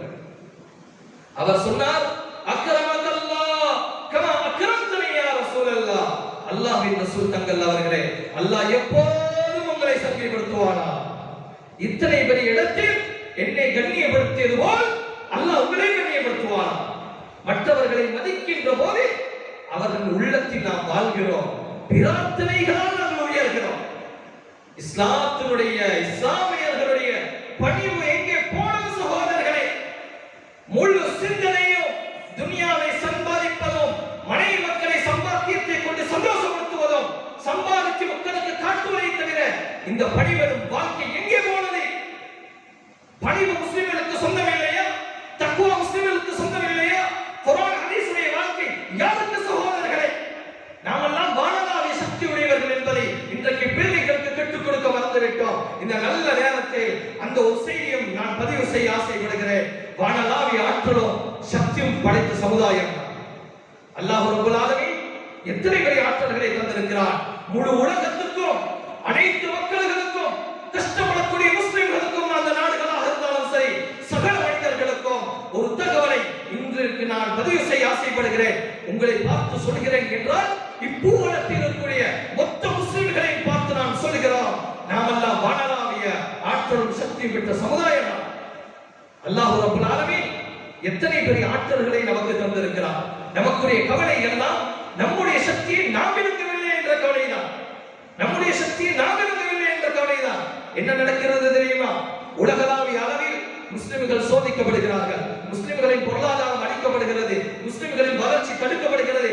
அவர் சொன்னார், அக்ரமக்கல்லாஹ் கமா அக்ரம்தனி யா ரசூலல்லாஹ். அல்லாஹ்வின் ரசூல் தங்கள் அவர்களே, அல்லாஹ் எப்போதும் உங்களை சங்கைப்படுத்துவானா. இத்தனை பெரிய இடத்தில் என்னை கண்ணியப்படுத்தியது போல் அல்லாஹ் உங்களை கண்ணியப்படுத்துவானா. மற்றவர்களை மதிக்கின்ற போது அவர்கள் உள்ளத்தில் நாம் வாழ்கிறோம், பிரார்த்தனைகளால் நாம் உயர்கிறோம். இஸ்லாத்தினுடைய இஸ்லாமியர்களுடைய பணிவு எங்கே போனது சகோதரர்களே? முழு சிந்தனையும் துனியாவை சம்பாதிப்பதும், மனைவி மக்களை சம்பாத்தியத்தை கொண்டு சந்தோஷப்படுத்துவதும், சம்பாதித்து மக்களுக்கு காட்டுவதை தவிர இந்த பணிவெனும் வாழ்க்கை எங்கே போனது? பணிவு முஸ்லிம்களுக்கு சொந்தம் இல்லையா? தக்வா முஸ்லிம்களுக்கு சொந்தம் இல்லையா? குர்ஆன் ஹதீஸுடைய வாழ்க்கை யாருக்கு சகோதரர்களே? நாமெல்லாம் வானளாவிய சக்தி உடையவர்கள் என்பதை இன்றைக்கு பிள்ளைகளுக்கு கற்றுக் கொடுக்க மறந்துவிட்டோம். இந்த நல்ல நேரத்தில் அந்த ஒரு செய்தியும் நான் பதிவு செய்ய ஆசைப்படுகிறேன். வானளாவிய ஆற்றலும் சக்தியும் படைத்த சமுதாயம் அல்லாஹ் ரப்பல் ஆலமீன் எத்தனை பெரிய ஆற்றல்களை தந்திருக்கிறார். முழு உலகத்துக்கும், அனைத்து மக்களுக்கும், கஷ்டப்படக்கூடிய முஸ்லிம்களுக்கும், அந்த நாடுகளாக இருந்தாலும் சரி, சகல மனிதர்களுக்கும் ஒரு தகவலை இன்றைக்கு நான் பதிவு செய்ய ஆசைப்படுகிறேன். உங்களை பார்த்து சொல்கிறேன் என்றால் இப்பூவனத்தில் இருக்கக்கூடிய மொத்த முஸ்லிம்களை பார்த்து நான் சொல்கிறோம், நாமெல்லாம் வானளாவிய ஆற்றலும் சக்தியும் பெற்ற சமுதாயம். அல்லாஹ் ரப்பல் ஆலமீன் எத்தனை பெரிய ஆற்றல்களை நமக்கு தந்திருக்கிறார். நமக்குரிய கவலை எல்லாம் நம்முடைய சக்தியை நாம் விளங்கவில்லை என்ற கவலைதான். நம்முடைய சக்தியை நாம் விளங்கவில்லை என்ற கவலைதான். என்ன நடக்கிறது தெரியுமா? உலகளாவிய அளவில் முஸ்லிம்கள் சோதிக்கப்படுகிறார்கள். முஸ்லிம்களின் பொருளாதாரம் அளிக்கப்படுகிறது. முஸ்லிம்களின் வளர்ச்சி தடுக்கப்படுகிறது.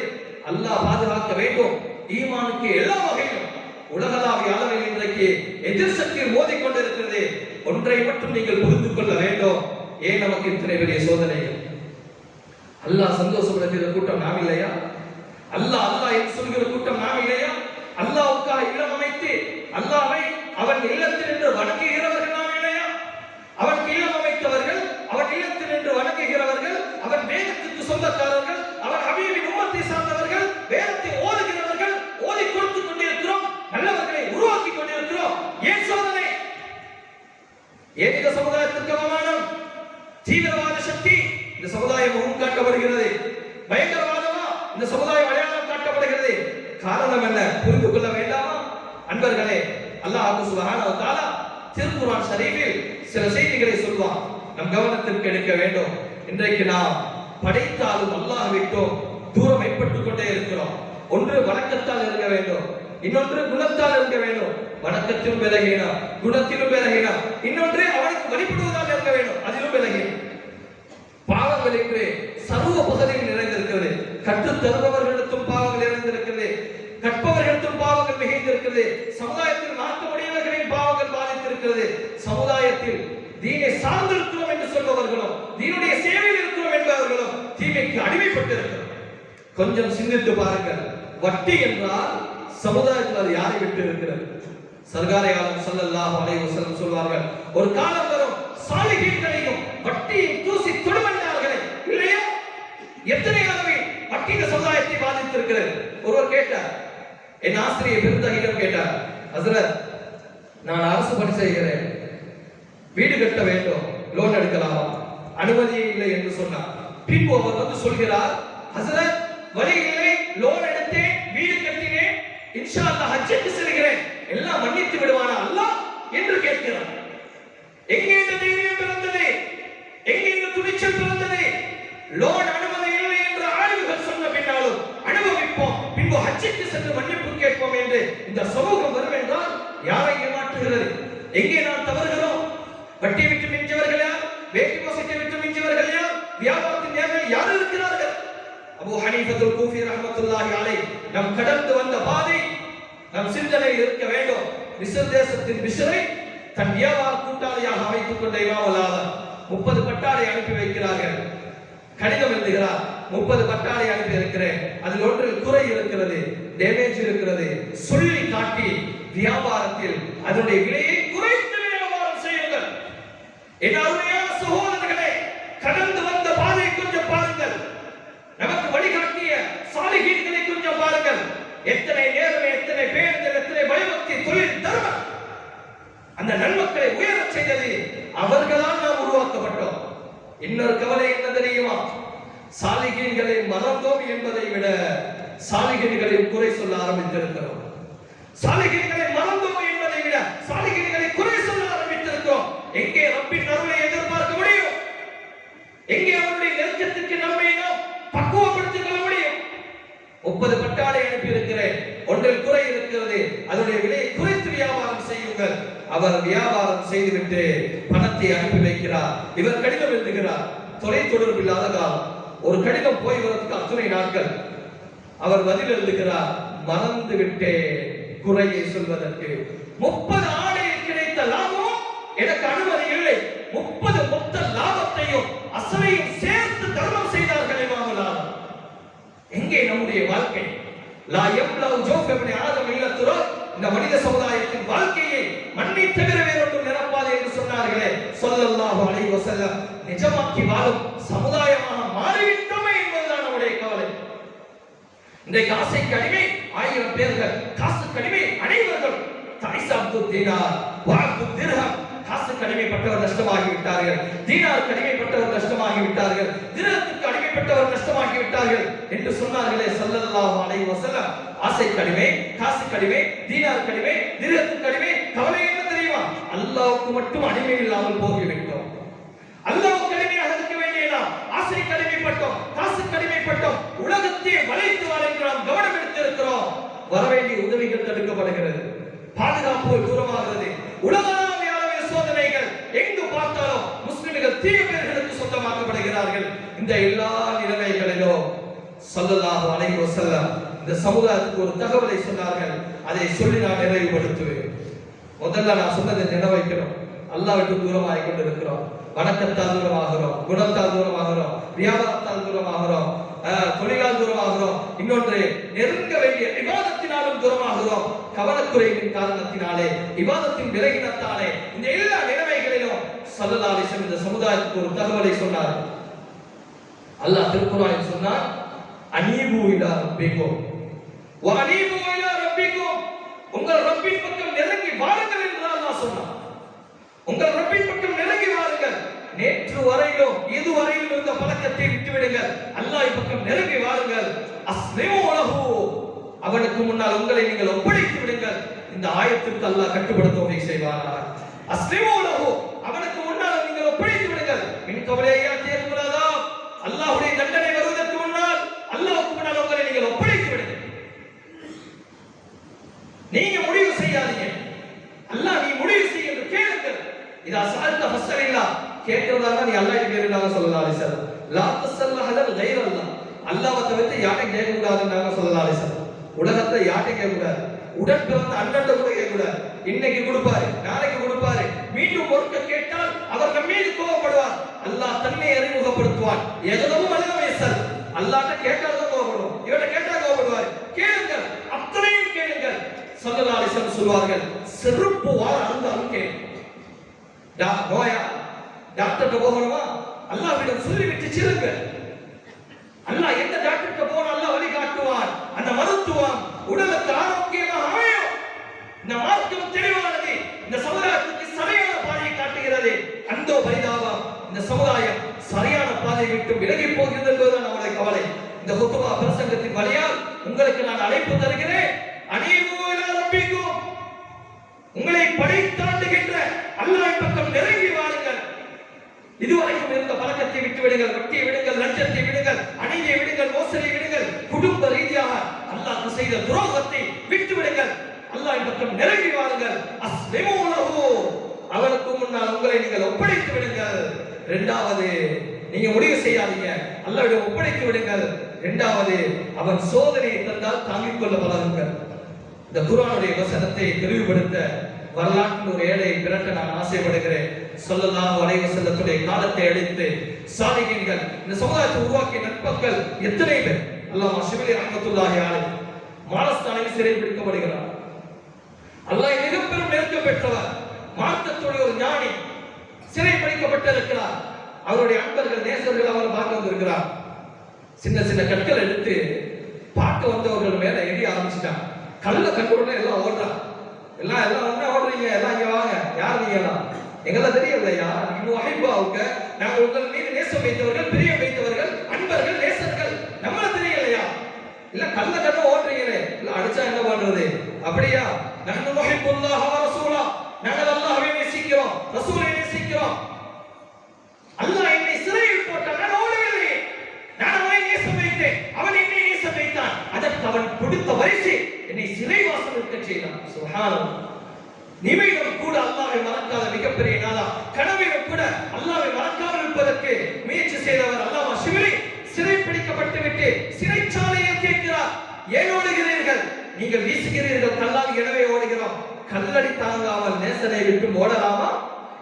அல்லாஹ் பாதுகாக்க வேண்டும். ஈமானுக்கு எல்லா வகையிலும் உலகளாவிய அளவில் இன்றைக்கு எதிர் சக்தியில் மோதிக்கொண்டிருக்கிறது. ஒன்றை மட்டும் நீங்கள் புரிந்து கொள்ள வேண்டும். ஏன் நமக்கு இத்தனை பெரிய சோதனைகள்? அல்லாஹ் சந்தோஷப்படுகிற கூட்டம் நாம் இல்லையா? அல்லாஹ் அல்லாஹ் என்று சொல்கிற கூட்டம் நாம் இல்லையா? அல்லாஹ்வுக்காக இல்லம் அமைத்து அல்லாஹ்வை அவன் இல்லத்தில் என்று வணங்குகிறவர்கள் நாம் இல்லையா? அவன் இல்லம் அமைத்தவர்கள், அவன் இல்லத்தில் என்று வணங்குகிறவர்கள், அவன் வேதத்துக்கு சொந்தக்காரர்கள், அவன் ஹபீபின் உம்மத்தை சார்ந்தவர்கள், வேதத்தை ஓதுகிறவர்கள், ஓதி கொடுத்துக் கொண்டிருக்கிறோம், நல்லவர்களை உருவாக்கி கொண்டிருக்கிறோம். ஏன் சோதனை? ஏன் இந்த சமுதாயத்திற்கு அவமானம்? தீவிரவாத சக்தி இந்த சமுதாயம் முகம் காட்டப்படுகிறது. பயங்கரவாதமா இந்த சமுதாயம் அடையாளம் காட்டப்படுகிறது. காரணம் என்ன? புரிந்து கொள்ள வேண்டாமா? அன்பர்களே, அல்லாஹ் சுப்ஹானஹு வ தஆலா திருக்குர்ஆன் ஷரீஃபில் சில செய்திகளை சொல்வான். நம் கவனத்திற்கு எடுக்க வேண்டும். இன்றைக்கு நாம் படைத்தாலும் அல்லாஹ் விட்டோம் தூரம் ஏற்பட்டுக் கொண்டே இருக்கிறோம். ஒன்று வணக்கத்தால் இருக்க வேண்டும், இன்னொன்று குணத்தால் இருக்க வேண்டும். வணக்கத்திலும் விலகினா, குணத்திலும் விலகினா. இன்னொன்று அவனுக்கு வழிபடுவதால் இருக்க வேண்டும், அதிலும் விலகினா. பாவங்கள் என்று சர்வ பகுதியில் நிறைந்திருக்கிறது. கற்றுத் தருபவர்களிடத்தும் பாவங்கள் நிறைந்திருக்கிறது, கற்பவர்களிடத்தும் பாவங்கள் மிகைந்திருக்கிறது. சமுதாயத்தில் மாற்றமுடையவர்களின் பாவங்கள் பாதித்திருக்கிறது. சமுதாயத்தில் தீனை சார்ந்திருக்கிறோம் என்று சொல்பவர்களும், தீனுடைய சேவையில் இருக்கிறோம் என்பவர்களும் தீமைக்கு அடிமைப்பட்டிருக்கிறோம். கொஞ்சம் சிந்தித்து பாருங்கள். வட்டி என்றால் சமுதாயத்தில் அது யாரை விட்டு இருக்கிறது? சர்காரை ஆலம் ஸல்லல்லாஹு அலைஹி வஸல்லம் சொல்வார்கள், ஒரு காலம் வரும் சாலிஹீன்களையும் வட்டியின் தூசி தொடுமன்னார்களே இல்லையா? எத்தனை அளவில் வட்டி இந்த சமுதாயத்தை பாதித்திருக்கிறது. ஒருவர் கேட்டார், என் ஆசிரியர் பெருந்தகையிடம் கேட்டார், ஹஸ்ரத், நான் அரசு பணி செய்கிறேன், வீடு கட்ட வேண்டும், லோன் எடுக்கலாமா? அனுமதியே இல்லை என்று சொன்னார். பின்பு அவர் வந்து சொல்கிறார், ஹஸ்ரத், வழி இல்லை, லோன் எடுத்தேன், வீடு கட்டினேன், இன்ஷா அல்லாஹ் ஹஜ்ஜுக்கு செல்கிறேன், எல்லாம் மன்னித்து விடுவானா அல்லாஹ் என்று கேட்கிறார். எங்கே இந்த தைரியம் பிறந்தது? எங்கே இந்த துணிச்சல் பிறந்தது? லோன் அனுமதி இல்லை என்று ஆளுகள் சொன்ன பின்னாலும் அனுபவிப்போம், பின்பு ஹஜ்ஜுக்கு சென்று மன்னிப்பு கேட்போம் என்று இந்த சமூகம் வரும் என்றால் யாரை ஏமாற்றுகிறது? எங்கே நாம் தவறுகிறோம்? வட்டி விட்டு மிஞ்சவர்கள் யார்? வேட்டி மோசத்தை விட்டு மிஞ்சவர்கள் யார்? வியாபாரத்தின் நேர்மையில் யார் இருக்கிறார்கள்? அபூ ஹனீஃபத்துல் கூஃபி ரஹ்மத்துல்லாஹி அலைஹி நம் கடந்து வந்த பாதை நம் சிந்தனையில் இருக்க வேண்டும். மிஸ்ர் தேசத்தின் பிஷ்ரை தன் வியாபார கூட்டாளியாக அமைத்துக் கொண்ட இமாம் அல்-ஆலம் 30 பட்டாளை அனுப்பி வைக்கிறார்கள். கடிதம் எழுதுகிறார், 30 பட்டாளை அனுப்பி இருக்கிறேன், அதில் ஒன்றில் குறை இருக்கிறது, டேமேஜ் இருக்கிறது, சொல்லி காட்டி வியாபாரத்தில் அதனுடைய விலையை குறைத்து வியாபாரம் செய்யுங்கள். என் அருமையான சகோதரர்களே, கடந்து வந்த பாதை கொஞ்சம் பாருங்கள். நமக்கு வழிகாட்டிய சாலிஹீன்களை கொஞ்சம் பாருங்கள். எத்தனை நேர்மை, எத்தனை பேருந்தல், எத்தனை பயபக்தி, தொழில் தர்மம். அந்த நன்மக்களை உயரச் செய்தது அவர்களால் நாம் உருவாக்கப்பட்டோம். இன்னொரு கவலை என்ன தெரியுமா? சாலிஹீன்களை மறந்தோம் என்பதை விட சாலிஹீன்களை குறை சொல்ல ஆரம்பித்திருக்கிறோம். சாலிஹீன்களை மறந்தோம் என்பதை விட சாலிஹீன்களை குறை சொல்ல ஆரம்பித்திருக்கிறோம். எங்கே ரப்பின் அருளை எதிர்பார்க்க முடியும்? எங்கே அவருடைய நெருக்கத்திற்கு நம்மை நாம் பக்குவப்படுத்திக் கொள்ள முடியும்? 30 பட்டாளை அனுப்பி இருக்கிறேன், ஒன்றில் குறை இருக்கிறது, அதனுடைய விலையை குறைத்து வியாபாரம் செய்யுங்கள். அவர் வியாபாரம் செய்துவிட்டு பணத்தை அனுப்பி வைக்கிறார். இவர் கடிதம் எழுதுகிறார். தொலை தொடர்பு இல்லாத காலம், ஒரு கடிதம் போய் வரதுக்கு அத்தனை நாட்கள். அவர் பதில் எழுதுகிறார், மறந்து விட்டே குறையை சொல்வதற்கு. 30 ஆடையில் கிடைத்த லாபம் எனக்கு அனுமதி இல்லை. 30 மொத்த லாபத்தையும் அசலையும் சேர்த்து தர்மம் செய்தார்கள் இமாம் அல்-ஆலம். எங்கே நம்முடைய வாழ்க்கை? லா யம்லவு ஜௌஃப இப்னி ஆதம் இல்ல துராப். இந்த மனித சமுதாயத்தின் வாழ்க்கையை மண்ணை தவிர வேறொன்றும் நிரப்பாது என்று சொன்னார்களே ஸல்லல்லாஹு அலைஹி வஸல்லம். நிஜமாக்கி வாழும் சமுதாயமாக மாறிவிட்டோமே என்பதுதான் நம்முடைய கவலை. இன்றைக்கு ஆசைக்கு அடிமை 1000 பேர்கள், காசுக்கு அடிமை அனைவர்கள். தாய்சாப்து தீனார் வாக்கு திர்ஹம். காசுக்கு அடிமைப்பட்டவர் நஷ்டமாகி விட்டார்கள், தீனாருக்கு அடிமைப்பட்டவர் நஷ்டமாகி விட்டார்கள், திரகத்துக்கு அடிமைப்பட்டவர் நஷ்டமாகி விட்டார்கள் என்று சொன்னார்களே ஸல்லல்லாஹு அலைஹி வஸல்லம். ஆசைக்கு அடிமை, காசுக்கு அடிமை, தீனாருக்கு அடிமை, திரகத்துக்கு அடிமை. கவலை என்ன தெரியுமா? அல்லாஹ்வுக்கு மட்டும் அடிமை இல்லாமல் போகிவிட்டோம். அல்லாஹ்வுக்கு அடிமையாக இருக்க வேண்டிய நாம் ஆசை கடிமைப்பட்டோம், காசு கடிமைப்பட்டோம், உலகத்தை வளைத்து வாழ்கிற நாம் கவனம் எடுத்திருக்கிறோம். வரவேண்டிய உதவிகள் தடுக்கப்படுகிறது, பாதுகாப்பு தூரமாகிறது, உலகளாவிய அளவில் சோதனைகள், எங்கு பார்த்தாலும் முஸ்லிம்கள் தீய பேர்களுக்கு சொந்தமாக்கப்படுகிறார்கள். இந்த எல்லா நிலைமைகளிலும் ஸல்லல்லாஹு அலைஹி வஸல்லம் இந்த சமுதாயத்துக்கு ஒரு தகவலை சொன்னார்கள். அதை சொல்லி நான் நிறைவுபடுத்துவேன். முதல்ல நான் சொன்னதை நினைவைக்கிறோம். அல்லாஹ்வுக்கு தூரமாகிக் கொண்டிருக்கிறோம், வணக்கத்தால் தூரமாகிறோம், குணத்தால் தூரமாகிறோம், வியாபாரத்தால் தூரமாகிறோம், தொழிலால் தூரமாகிறோம், இன்னொன்று நெருங்க வேண்டிய இபாதத்தினாலும் தூரமாகிறோம். கவனக்குறைவின் காரணத்தினாலே, இபாதத்தின் விலகினத்தாலே இந்த எல்லா நிலைமைகளிலும் ஸல்லல்லாஹு அலைஹி வஸல்லம் இந்த சமுதாயத்துக்கு ஒரு தகவலை சொன்னார். அல்லாஹ் திருக்குர்ஆனில் சொன்னார், அனீபு இலா ரப்பிக்கும் வ அனீபு இலா ரப்பிக்கும், உங்கள் ரப்பின் பக்கம் நெருங்கி வாருங்கள் என்று அல்லாஹ் சொன்னார். உங்கள் ரப்பின் பக்கம் நெருங்கி வாருங்கள். நேற்று வரையிலும் இதுவரையிலும் இருந்த பழக்கத்தை விட்டுவிடுங்கள், அல்லாஹ் பக்கம் நெருங்கி வாருங்கள். அஸ்லிமு லஹு, அவனுக்கு முன்னால் உங்களை நீங்கள் ஒப்படைத்து விடுங்கள். இந்த ஆயத்திற்கு அல்லாஹ் கட்டுப்பட தௌஃபீக் செய்வானாக. அஸ்லிமு லஹு, அவனுக்கு முன்னால் நீங்கள் ஒப்படைத்து விடுங்கள். மின் கவலையா தேர்வுலாதா, அல்லாஹ்வுடைய தண்டனை வருவதற்கு முன்னால் அல்லாஹ்வுக்கு முன்னால் உங்களை நீங்கள் ஒப்படைத்து விடுங்கள். நீங்க முடிவு செய்யாதீங்க, அல்லாஹ் நீ முடிவு செய்ய என்று கேளுங்கள். இதா சஅல்த ஃபஸ்அலில்லாஹ், கேட்கிறதா நீ அல்லாஹ்வை கேளுங்க ஸல்லல்லாஹு அலைஹி வஸல்லம். லா தஸல்ல ஹலல் கைரல்லாஹ், அல்லாஹ்வை தவிர்த்து யாரையும் கேட்க கூடாதுன்னு ஸல்லல்லாஹு அலைஹி வஸல்லம். உலகத்துல யாரையும் கேட்க கூடாது, உடன் பிறந்த அண்ணன்ட்ட கூட கேட்க கூடாது. இன்னைக்கு கொடுப்பாரு, நாளைக்கு கொடுப்பாரு, மீண்டும் ஒருக்க கேட்டால் அவர் நம்ம மீது கோபப்படுவார். அல்லாஹ் தன்னை அறிமுகப்படுத்துவார். எதவும் அல்லவேசல், அல்லாஹ்ட்ட கேட்டால் தான் கோபப்படுவோம், இவட்ட கேட்டா கோபப்படுவார். கேளுங்கள், அத்தனையும் கேளுங்கள். ஸல்லல்லாஹு அலைஹி வஸல்லம் சொல்வார்கள், செருப்பு வார் அருந்தாலும் கேளு. நோயா டாக்டர்கிட்ட போகணுமா, அல்லாஹ்விடம் சொல்லிவிட்டு சிறுங்க. அல்லாஹ் எந்த டாக்டர்கிட்ட போனா அல்லாஹ் வழி காட்டுவான். அந்த மருத்துவம் உடலுக்கு ஆரோக்கியமாக அமையும். இந்த மார்க்கம் தெளிவானது, இந்த சமுதாயத்துக்கு சரியான பாதையை காட்டுகிறது. அந்த பரிதாபம், இந்த சமுதாயம் சரியான பாதையை விட்டு விலகி போகிறது என்பதுதான் நம்முடைய கவலை. இந்த ஹுத்பா பிரசங்கத்தின் வழியால் உங்களுக்கு நான் அழைப்பு தருகிறேன். அனீபு இலா ரப்பிக்கும், உங்களை படைத்தாண்டுகின்ற அல்லாஹ்வின் பக்கம் நெருங்கி வாருங்கள். இதுவரைக்கும் இருந்த பழக்கத்தை விட்டு விடுங்கள், வட்டியை விடுங்கள், லஞ்சத்தை விடுங்கள், அநீதியை விடுங்கள், மோசடியை விடுங்கள், குடும்ப ரீதியாக அல்லாஹ் செய்த துரோகத்தை விட்டு விடுங்கள். அல்லாஹ்வின் பக்கம் நெருங்கி வாருங்கள். அஸ்லிமு லஹு, அவனுக்கு முன்னால் உங்களை நீங்கள் ஒப்படைத்து விடுங்கள். இரண்டாவது, நீங்க முடிவு செய்யாதீங்க, அல்லாஹ்விடம் ஒப்படைத்து விடுங்கள். இரண்டாவது, அவன் சோதனையை தந்தால் தாங்கிக் கொள்ள பழகுங்கள். இந்த குர்ஆனுடைய வசனத்தை தெளிவுபடுத்த வரலாற்றில் ஒரு ஏழை பிறக்க நான் ஆசைப்படுகிறேன். ஸல்லல்லாஹு அலைஹி வஸல்லத்துடைய காலத்தை அடித்து சாலிஹீன்கள், இந்த சமுதாயத்தை உருவாக்கிய நட்புகள் எத்தனை பேர். அல்லாஹ் ஷிப்லி ரஹ்மத்துல்லாஹி அலைஹி மாலஸ்தானில் சிறையில் பிடிக்கப்படுகிறார். அல்லாஹ் மிகப்பெரும் நெருக்கம் பெற்றவர், மார்க்கத்துடைய ஒரு ஞானி, சிறை பிடிக்கப்பட்டிருக்கிறார். அவருடைய அன்பர்கள் நேசர்கள் அவரை பார்க்க வந்திருக்கிறார். சின்ன சின்ன கற்கள் எடுத்து பார்க்க வந்தவர்கள் மேல எரிய ஆரம்பிச்சுட்டான். கல்ல கண்டுடனே எல்லாம் ஓடுறான். எல்லாம் என்ன ஓடுறீங்க, எல்லாம் இங்க வாங்க, யார் நீங்க எல்லாம் எங்கெல்லாம் தெரியலையா, இன்னும் அஹிப்பாவுக்கு நாங்கள் உங்கள் மீது நேசம் வைத்தவர்கள், பிரியம் வைத்தவர்கள், அன்பர்கள், நேசர்கள், நம்மள தெரியலையா, இல்ல கல்ல கண்ண ஓடுறீங்களே, இல்ல அடிச்சா என்ன பண்றது, அப்படியா, நாங்கள் நுஹிப்புல்லாஹ வ ரசூலா, நாங்கள் அல்லாஹ்வை நேசிக்கிறோம், ரசூலை நேசிக்கிறோம். அல்லாஹ் என்னை சிறையில் போட்டான், நான் ஓடவில்லை, நான் அவனை நேசம் வைத்தேன், அவன் என்னை நேசம் வைத்தான், அதற்கு அவன் கொடுத்த வரிசை என்னை சிறைவாசம் இருக்க செய்தான். சுப்ஹானல்லாஹ். நிமிடம் கூட அல்லாஹ்வை மறக்காத மிகப்பெரிய நாளா, கனவிலும் கூட அல்லாஹ்வை மறக்காமல் இருப்பதற்கு முயற்சி செய்தவர் அல்லாமா ஷிப்லி சிறை பிடிக்கப்பட்டு விட்டு சிறைச்சாலையில் கேட்கிறார், ஏன் ஓடுகிறீர்கள், நீங்கள் வீசுகிறீர்கள் கல்லால், எனவே ஓடுகிறோம். கல்லடி தாங்காமல் நேசனை விட்டு ஓடலாமா?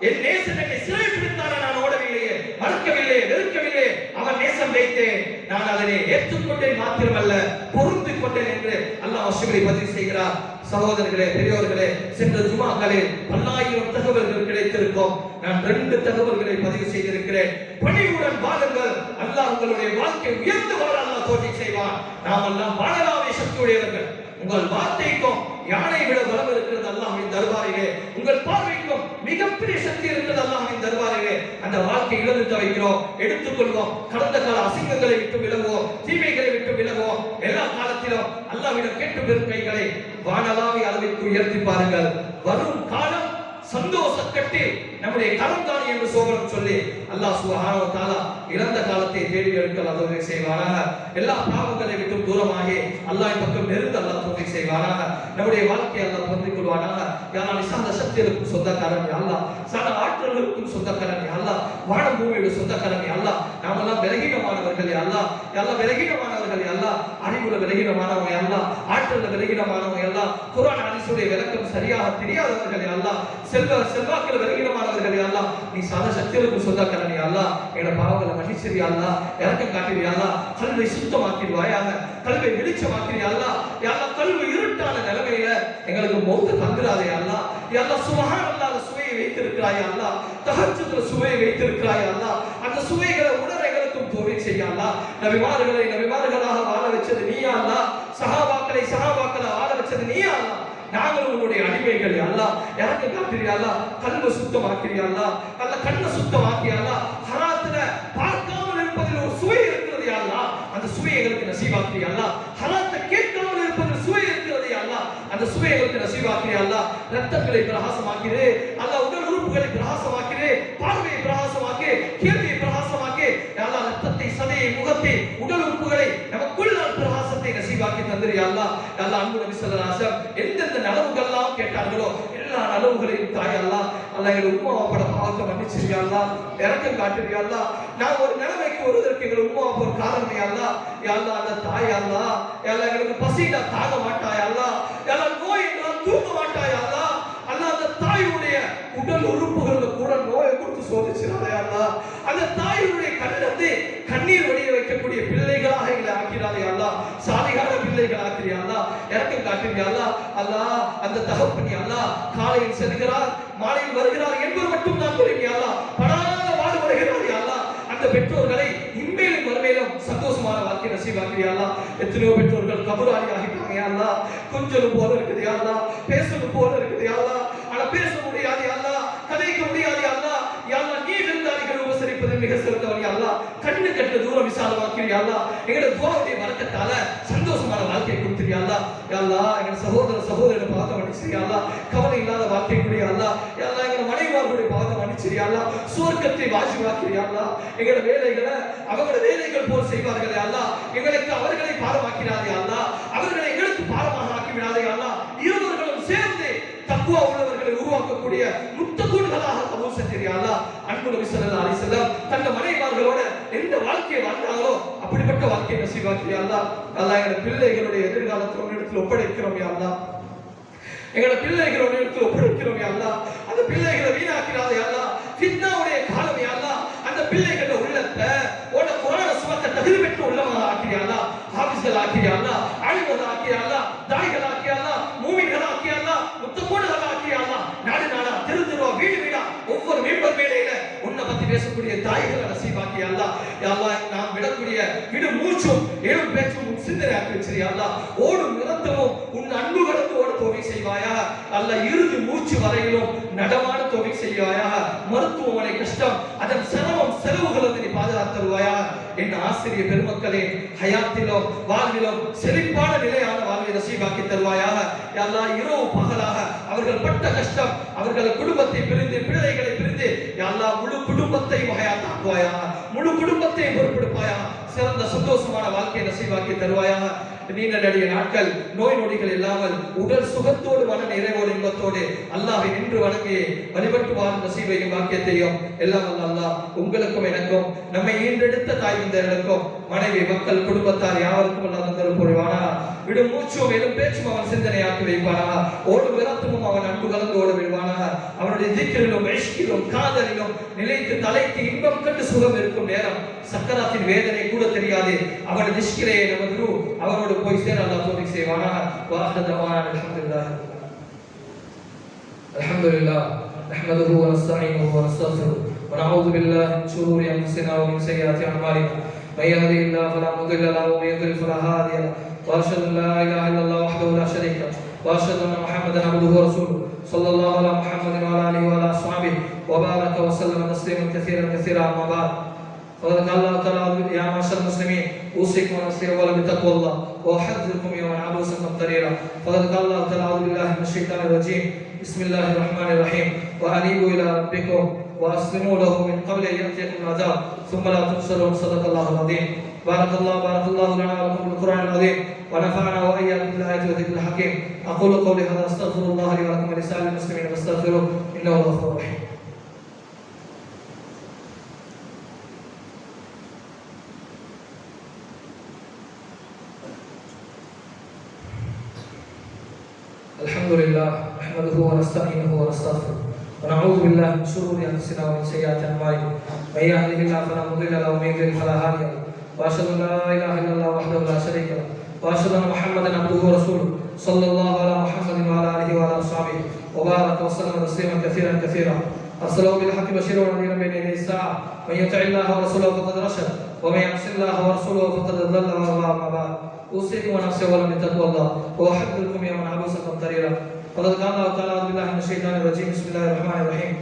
என் நேசன் என்னை சிறை பிடித்தார, நான் ஓடவில்லையே, மறுக்கவில்லையே, வெறுக்கவில்லையே, அவன் நேசம் வைத்தேன், நான் அதனை ஏற்றுக்கொண்டேன், மாத்திரமல்ல பொருந்திக் கொண்டேன் என்று அல்லாஹ் ஷிப்லி பதிவு செய்கிறார். சகோதரர்களே, பெரியோர்களே, சென்ற ஜுமாக்களில் பல்லாயிரம் தகவல்கள் கிடைத்திருக்கும். நான் 2 தகவல்களை பதிவு செய்திருக்கிறேன். பணிவுடன் வாழுங்கள், அல்லாஹ் உங்களுடைய வாழ்க்கை உயர்ந்து வாழ அல்லாஹ் தௌஃபீக் செய்வான். நாம் எல்லாம் வாழலாமே சக்தியுடையவர்கள். உங்கள் வார்த்தைக்கும் யானை விட பலம் இருக்கிறது அல்லாஹ்வின் தர்பாரிலே, உங்கள் பார்வைக்கும் மிகப்பெரிய சக்தி இருக்கிறது அல்லாஹ்வின் தர்பாரிலே. அந்த வாழ்க்கை இழந்து தவிக்கிறோம், எடுத்துக்கொள்வோம். கடந்த கால அசிங்கங்களை விட்டு விலகுவோம், தீமைகளை விட்டு விலகுவோம். எல்லா காலத்திலும் அல்லாஹ்விடம் கேட்டு பெறும் கைகளை வானளாவிய அளவிற்கு உயர்த்தி பாருங்கள். வரும் காலம் சந்தோஷக்கட்டு நம்முடைய கரம்தான் என்று சோபனம் சொல்லி அல்லாஹ் சுப்ஹானஹு வ தஆலா இறந்த காலத்தை தேடி எடுக்க தௌஃபீக் செய்வானாக. எல்லா பாவங்களை விட்டு தூரமாகி அல்லாஹ்வின் பக்கம் நெருங்க அல்லாஹ் தௌஃபீக் செய்வானாக. நம்முடைய வாழ்க்கையை அல்லாஹ் பொருந்திக் கொள்வானாக. யா அல்லாஹ் சாந்த சக்திகளுக்கும் சொந்தக்காரன் யா அல்லாஹ், சாந்த ஆற்றல்களுக்கும் சொந்தக்காரன் யா அல்லாஹ், வானம் பூமியோட சொந்தக்காரன் யா அல்லாஹ். நாமெல்லாம் விலகீனமானவர்கள் யா அல்லாஹ், யா அல்லாஹ் விலகீனமானவர்கள் யா அல்லாஹ், அறிவுல விலகீனமானவங்க யா அல்லாஹ், ஆற்றல்ல விலகீனமானவங்க யா அல்லாஹ், குர்ஆன் ஹதீஸுடைய விளக்கம் சரியாக தெரியாதவர்கள் யா அல்லாஹ், செல்வாக்கில் விலகீனமானவர்கள் யா அல்லாஹ். நீ சாந்த சக்திகளுக்கும் சொந்தக்காரன் யா அல்லாஹ். எங்களோட பாவங்களை மன்னிச்சிரு யா அல்லாஹ், இரக்கம் காட்டிரு யா அல்லாஹ். கல்வை சுத்தமாக்கிடுவாயாக, கல்வை வெளிச்சமாக்கிரு யா அல்லாஹ். யா அல்லாஹ் கல்வி இருட்டான நிலைமையில எங்களுக்கு மௌத் தந்துராதே யா அல்லாஹ். யா அல்லாஹ் சுப்ஹானல்லாஹ் சுவையை வைத்திருக்கிறாய் யா அல்லாஹ், தஹஜ்ஜுதுல சுவையை வைத்திருக்கிறாய் யா அல்லாஹ். அந்த சுவைகளை உணர எங்களுக்கும் தௌஃபீக் செய்ய யா அல்லாஹ். நபிமார்களை நபிமார்களாக வாழ வச்சது நீ யா அல்லாஹ், சஹாபாக்களை சஹாபாக்களா வாழ வச்சது நீ யா அல்லாஹ். நாங்கள் உன்னுடைய அடிமைகள் யா அல்லாஹ், எனக்கு காட்டியா அல்லாஹ், கல்வை சுத்தமாக்கிறியா அல்லாஹ், அல்ல கண்ணை சுத்தமாக்கியா அல்லாஹ். ஹராத்துல பார்க்காமல் இருப்பதில் ஒரு சுவை இருக்கிறது யா அல்லாஹ், அந்த சுவை எங்களுக்கு நசீபாக்கிறியா அல்லாஹ். ஹராத்தை கேட்காமல் இருப்பதில் சுவை இருக்கிறது யா அல்லாஹ், அந்த சுவை எங்களுக்கு நசீபாக்கிறியா அல்லாஹ். ரத்தங்களை பிரகாசமாக்கிரு அல்லாஹ், உடல் உறுப்புகளை பிரகாசமாக்கிரு, பார்வையை பிரகாசமாக்கு, கேள்வியை பிரகாசமாக்கு யா அல்லாஹ். ரத்தத்தை, சதையை, முகத்தை, உடல் உறுப்புகளை நமக்குள் பிரகாசத்தை நசீபாக்கி தந்திரு யா அல்லாஹ். யா அல்லாஹ் அன்பு நபி ஸல்லல்லாஹு அலைஹி வஸல்லம் எந்தெந்த நலவுகள்லாம் கேட்டார்களோ எல்லா நலவுகளையும் தாய் அல்லாஹ். அல்லாஹ் எங்கள் உம்மா அப்பட பாவத்தை மன்னிச்சிரு யா அல்லாஹ், இரக்கம் காட்டுரு யா அல்லாஹ். நான் ஒரு நிலைமைக்கு வருவதற்கு எங்கள் உம்மா அப்பா ஒரு காரணம் யா அல்லாஹ். யா அல்லாஹ் அந்த தாய் அல்லாஹ், யா அல்லாஹ் எங்களுக்கு பசிடா தாங்க மாட்டாய் அல்லாஹ், யா அல்லாஹ் நோய் என்றால் தூங்க மாட்டாய் அல்லாஹ். அல்லாஹ் அந்த தாயுடைய உடல் உறுப்புகள்ல கூட நோயை கொடுத்து சோதிச்சிடாதே அல்லாஹ். அந்த தாயுடைய கண்ணிலிருந்து கண்ணீர் வடிய வைக்கக்கூடிய பிள்ளைகளாக எங்களை ஆக்கிறாதே அல்லாஹ், சாலிகான பிள்ளைகள் ஆக்கிறியா அல்லாஹ், இரக்கம் காட்டுறியா அல்லாஹ். அல்லாஹ் அந்த தகப்பனி அல்லாஹ் காலையில் செல்கிறார் மாலையில் வருகிறார் என்பது மட்டும் தான் தெரியும் அல்லாஹ், படாத பாடு வருகிறார் அல்லாஹ். அந்த பெற்றோர்களை இன்மேலும் மறுமையிலும் சந்தோஷமான வாழ்க்கை நசீபாக்கிறியா அல்லாஹ். எத்தனையோ பெற்றோர்கள் கபராளி ஆகிட்டாங்க அல்லாஹ், கொஞ்சம் போல இருக்குது அல்லாஹ், பேசணும் போல இருக்குது அல்லாஹ், ஆனா பேச முடியாது அல்லாஹ், கதைக்க முடியாது அல்லாஹ். யா அல்லாஹ் நீ விருந்தாளிகள் உபசரிப்பது மிக சிறந்தவன் யா அல்லாஹ், கண்ணு கட்ட தூரம் விசாலமாக்கிறியா அல்லாஹ். எங்களோட துஆவுடைய வரக்கத்தால சந்தோஷமான வாழ்க்கையை கொடுத்துறியா அல்லாஹ். யா அல்லாஹ் எங்கள் சகோதரனை பாவத்தை மன்னிச்சிரியா அல்லாஹ், கவலை இல்லாத வாழ்க்கை கூடிய அல்லாஹ். யா அல்லாஹ் எங்கள் மனைவிமார்களுடைய பாவத்தை மன்னிச்சிரியா அல்லாஹ், சுவர்க்கத்தை வாஜிபாக்கிறியா அல்லாஹ். எங்களோட வேலைகளை அவங்களோட வேலைகள் போல் செய்வார்கள் யா அல்லாஹ், எங்களுக்கு அவர்களை பாரமாக்கிறாதே அல்லாஹ், அவர்களை எங்களுக்கு பாரமாக ஆக்கிவிடாதே அல்லாஹ். இருவர்களும் சேர்ந்து தக்வா உள்ளவர்களை உருவாக்கக்கூடிய முத்தகூன்களாக கபூல் செஞ்சிரியா அல்லாஹ். அன்பு நபி ஸல்லல்லாஹு அலைஹி வஸல்லம் தங்க மனைவிமார்களோட எந்த வாழ்க்கையை வாழ்ந்தாங்களோ அப்படிப்பட்ட வாழ்க்கையை நசீபாக்கிறியா அல்லாஹ். அல்லாஹ் எங்கள் பிள்ளைகளுடைய எதிர்காலத்தை உன்னிடத்தில் ஒப்படைக்கிறோம் யா அல்லாஹ், எங்களோட பிள்ளைகளோட இடத்துல ஒப்படைக்கிறோம் யா அல்லாஹ். அந்த பிள்ளைகளை வீணாக்கிறாதே யா அல்லாஹ், ஃபித்னாவுடைய காலம் யா அல்லாஹ். அந்த பிள்ளைகளோட உள்ளத்தை உன்ன குர்ஆனை சுமக்க தகுதி பெற்ற உள்ளமாக ஆக்கிறியா அல்லாஹ், ஹாஃபிஸ்கள் ஆக்கிறியா அல்லாஹ், ஆலிம்கள் ஆக்கிறியா அல்லாஹ், தாயிகள் ஆக்கிறியா அல்லாஹ், மூமின்கள் ஆக்கிறியா அல்லாஹ், முத்தகூன்கள் ஆக்கிறியா அல்லாஹ். நாடு நாடா தெரு தெருவா வீடு வீடா ஒவ்வொரு மீன்பர் மேடையில உன்னை பத்தி பேசக்கூடிய தாய்களை நசீபாக்கியா அல்லாஹ். யா அல்லாஹ் நாம் விடக்கூடிய விடு மூச்சும் ஏழும் பேச்சும் சிந்தனை ஆக்கி வச்சிரியா அல்லாஹ். ஓடும் நிரந்தமும் உன் அன்பு கடந்து ஓட தௌஃபீக் செய்வாயா அல்லாஹ். இறுதி மூச்சு வரையிலும் நடமாட தௌஃபீக் செய்வாயா. மருத்துவமனை கஷ்டம் அதன் சிரமம் செலவுகளை நீ பாதுகாத்தருவாயா. என் ஆசிரியர் பெருமக்களே ஹயாத்திலும் வாழ்விலும் செழிப்பான நிலையான வாழ்வை நசீபாக்கி தருவாயாக யா அல்லாஹ். இரவு பகலாக அவர்கள் பட்ட கஷ்டம், அவர்கள் குடும்பத்தை பிரிந்து பிள்ளைகளை பிரிந்து யா அல்லாஹ் முழு குடும்பத்தை ஹயாத்தாக்குவாயா, முழு குடும்பத்தை பொறுப்பெடுப்பாயா. சிறந்த சந்தோஷமான வாழ்க்கையை நசீபாக்கி தருவாயாக. நீண்ட நெடிய நாட்கள் நோய் நொடிகள் இல்லாமல் உடல் சுகத்தோடு மன நிறைவோடு இன்பத்தோடு அல்லாஹ்வை நின்று வணங்கி வழிபட்டு வாழும் நசீபையும் பாக்கியத்தையும் எல்லாம் வல்ல அல்லாஹ் உங்களுக்கும் எனக்கும் நம்மை ஈன்றெடுத்த தாய் தந்தையர்களுக்கும் மனைவி மக்கள் குடும்பத்தார் யாவருக்கும் அல்லாஹ் தந்தருள் புரிவானாக. விடும் மூச்சும் எழும் பேச்சும் அவன் சிந்தனையாக்கி வைப்பானாக. ஓடும் விரத்துமும் அவன் அன்பு கலந்து ஓட விடுவானாக. அவனுடைய திக்கிரிலும் இஷ்கிலும் காதலிலும் நிலைத்து தலைத்து இன்பம் கண்டு சுகம் இருக்கும் நேரம் சக்கராத்தின் வேதனை கூட தெரியாது. அவனது திஷ்கிரே நமது அவனோடு போய் சேர அல்லாஹ் தௌஃபீக் செய்வானாக. வாஹிர தவானா அல்ஹம்துலில்லாஹ். அல்ஹம்துலில்லாஹ் நஹ்மதுஹு வ நஸ்தஈனுஹு வ நஸ்தக்ஃபிருஹு வ நஊது பில்லாஹி மின் ஷுரூரி அன்ஃபுஸினா வ மின் ஸய்யிஆத்தி அஅமாலினா. மன் யஹ்திஹில்லாஹு ஃபலா முضل له ومن يضلل فلا هادي له. واشهد ان لا اله الا الله وحده لا شريك له واشهد ان محمدا عبده ورسوله صلى الله على محمد وعلى اله وعلى اصحابه وبارك وسلم تسليما كثيرا كثيرا. اما بعد فقد قال الله تعالى يا معشر المسلمين اوصيكم ونفسي اولا بتقوى الله واحذركم يوما عبوسا قمطريرا. فقد قال الله تعالى اعوذ بالله من الشيطان الرجيم بسم الله الرحمن الرحيم وانيبوا الى ربكم واسلموا له من قبل ان ياتيكم العذاب ثم لا تنصرون. صدق الله العظيم. بارك الله لنا ولكم بالقران العظيم ونفعنا واياكم بالايات والذكر الحكيم. اقول قولي هذا استغفر الله لي ولكم ولسائر المسلمين فاستغفروه انه هو الغفور الرحيم. الحمد لله نحمده ونستعينه ونستغفره ونعوذ بالله من شرور انفسنا ومن سيئات اعمالنا من يهده الله فلا مضل له ومن يضلل فلا هادي له واشهد ان لا اله الا الله وحده لا شريك له واشهد ان محمدا عبده ورسوله صلى الله على محمد وعلى اله وعلى اصحابه وبارك وسلم تسليما كثيرا ارسله بالحق بشيرا ونذيرا بين يدي الساعه من يطع الله ورسوله فقد رشد ومن يعص الله ورسوله فقد ضل وغوى. اما بعد اوصيكم ونفسي اولا بتقوى الله واحذركم يوما عبوسا قمطريرا. فقد قال الله تعالى اعوذ بالله من الشيطان الرجيم بسم الله الرحمن الرحيم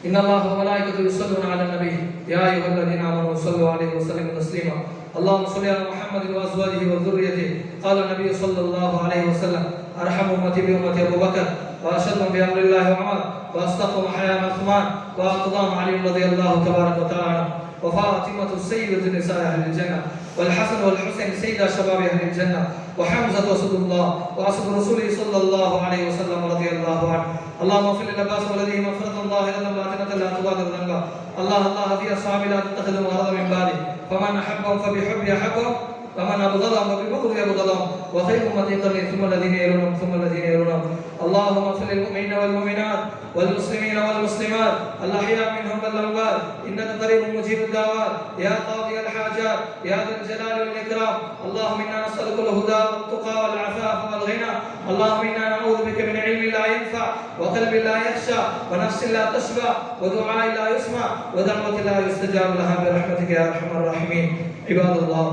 ان الله وملائكته يصلون على النبي يا ايها الذين امنوا صلوا عليه وسلموا تسليما. اللهم صل على محمد وازواجه وذريته. قال النبي صلى الله عليه وسلم ارحم امتي بامتي ابو بكر واشدهم بامر الله عمر واصدقهم حياء عثمان واقضاهم علي رضي الله تبارك وتعالى عنه وفاطمه سيده نساء اهل الجنه والحسن والحسين سيدا شباب اهل الجنه وحمزه وسد الله واسد رسوله صلى الله عليه وسلم رضي الله عنه. اللهم اغفر للعباس ولديه مغفرة ظاهرة باطنة لا تغادر ذنبا. الله في اصحابي لا تتخذوا غرضا من بعدي فمن احبهم فبحبي احبهم ومن ابغضهم فببغضي ابغضهم وخير امتي قرني ثم الذين يلونهم ثم الذين يلونهم. اللهم اغفر للمؤمنين والمؤمنات والمسلمين والمسلمات الاحياء منهم والاموات انك قريب مجيب الدعوات يا قاضي الحاجات يا ذا الجلال والاكرام. اللهم انا نسالك الهدى والتقى والعفاف والغنى. اللهم انا نعوذ بك من علم لا ينفع وقلب لا يخشى ونفس لا تشبع ودعاء لا يسمع ودعوة لا يستجاب لها برحمتك يا ارحم الراحمين. عباد الله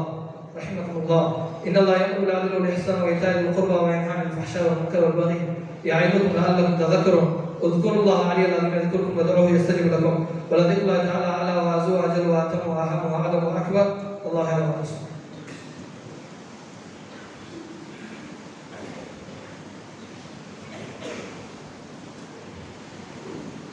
رحمكم الله ان الله يامر بالعدل والاحسان وايتاء ذي القربى وينهى عن الفحشاء والمنكر والبغي يعظكم لعلكم تذكرون. اذكروا الله العلي العظيم يذكركم وادعوه يستجب لكم ولذكر الله تعالى اعلى واعز واجل واتم واهم واعلم واكبر. والله يعلم ما تصنعون.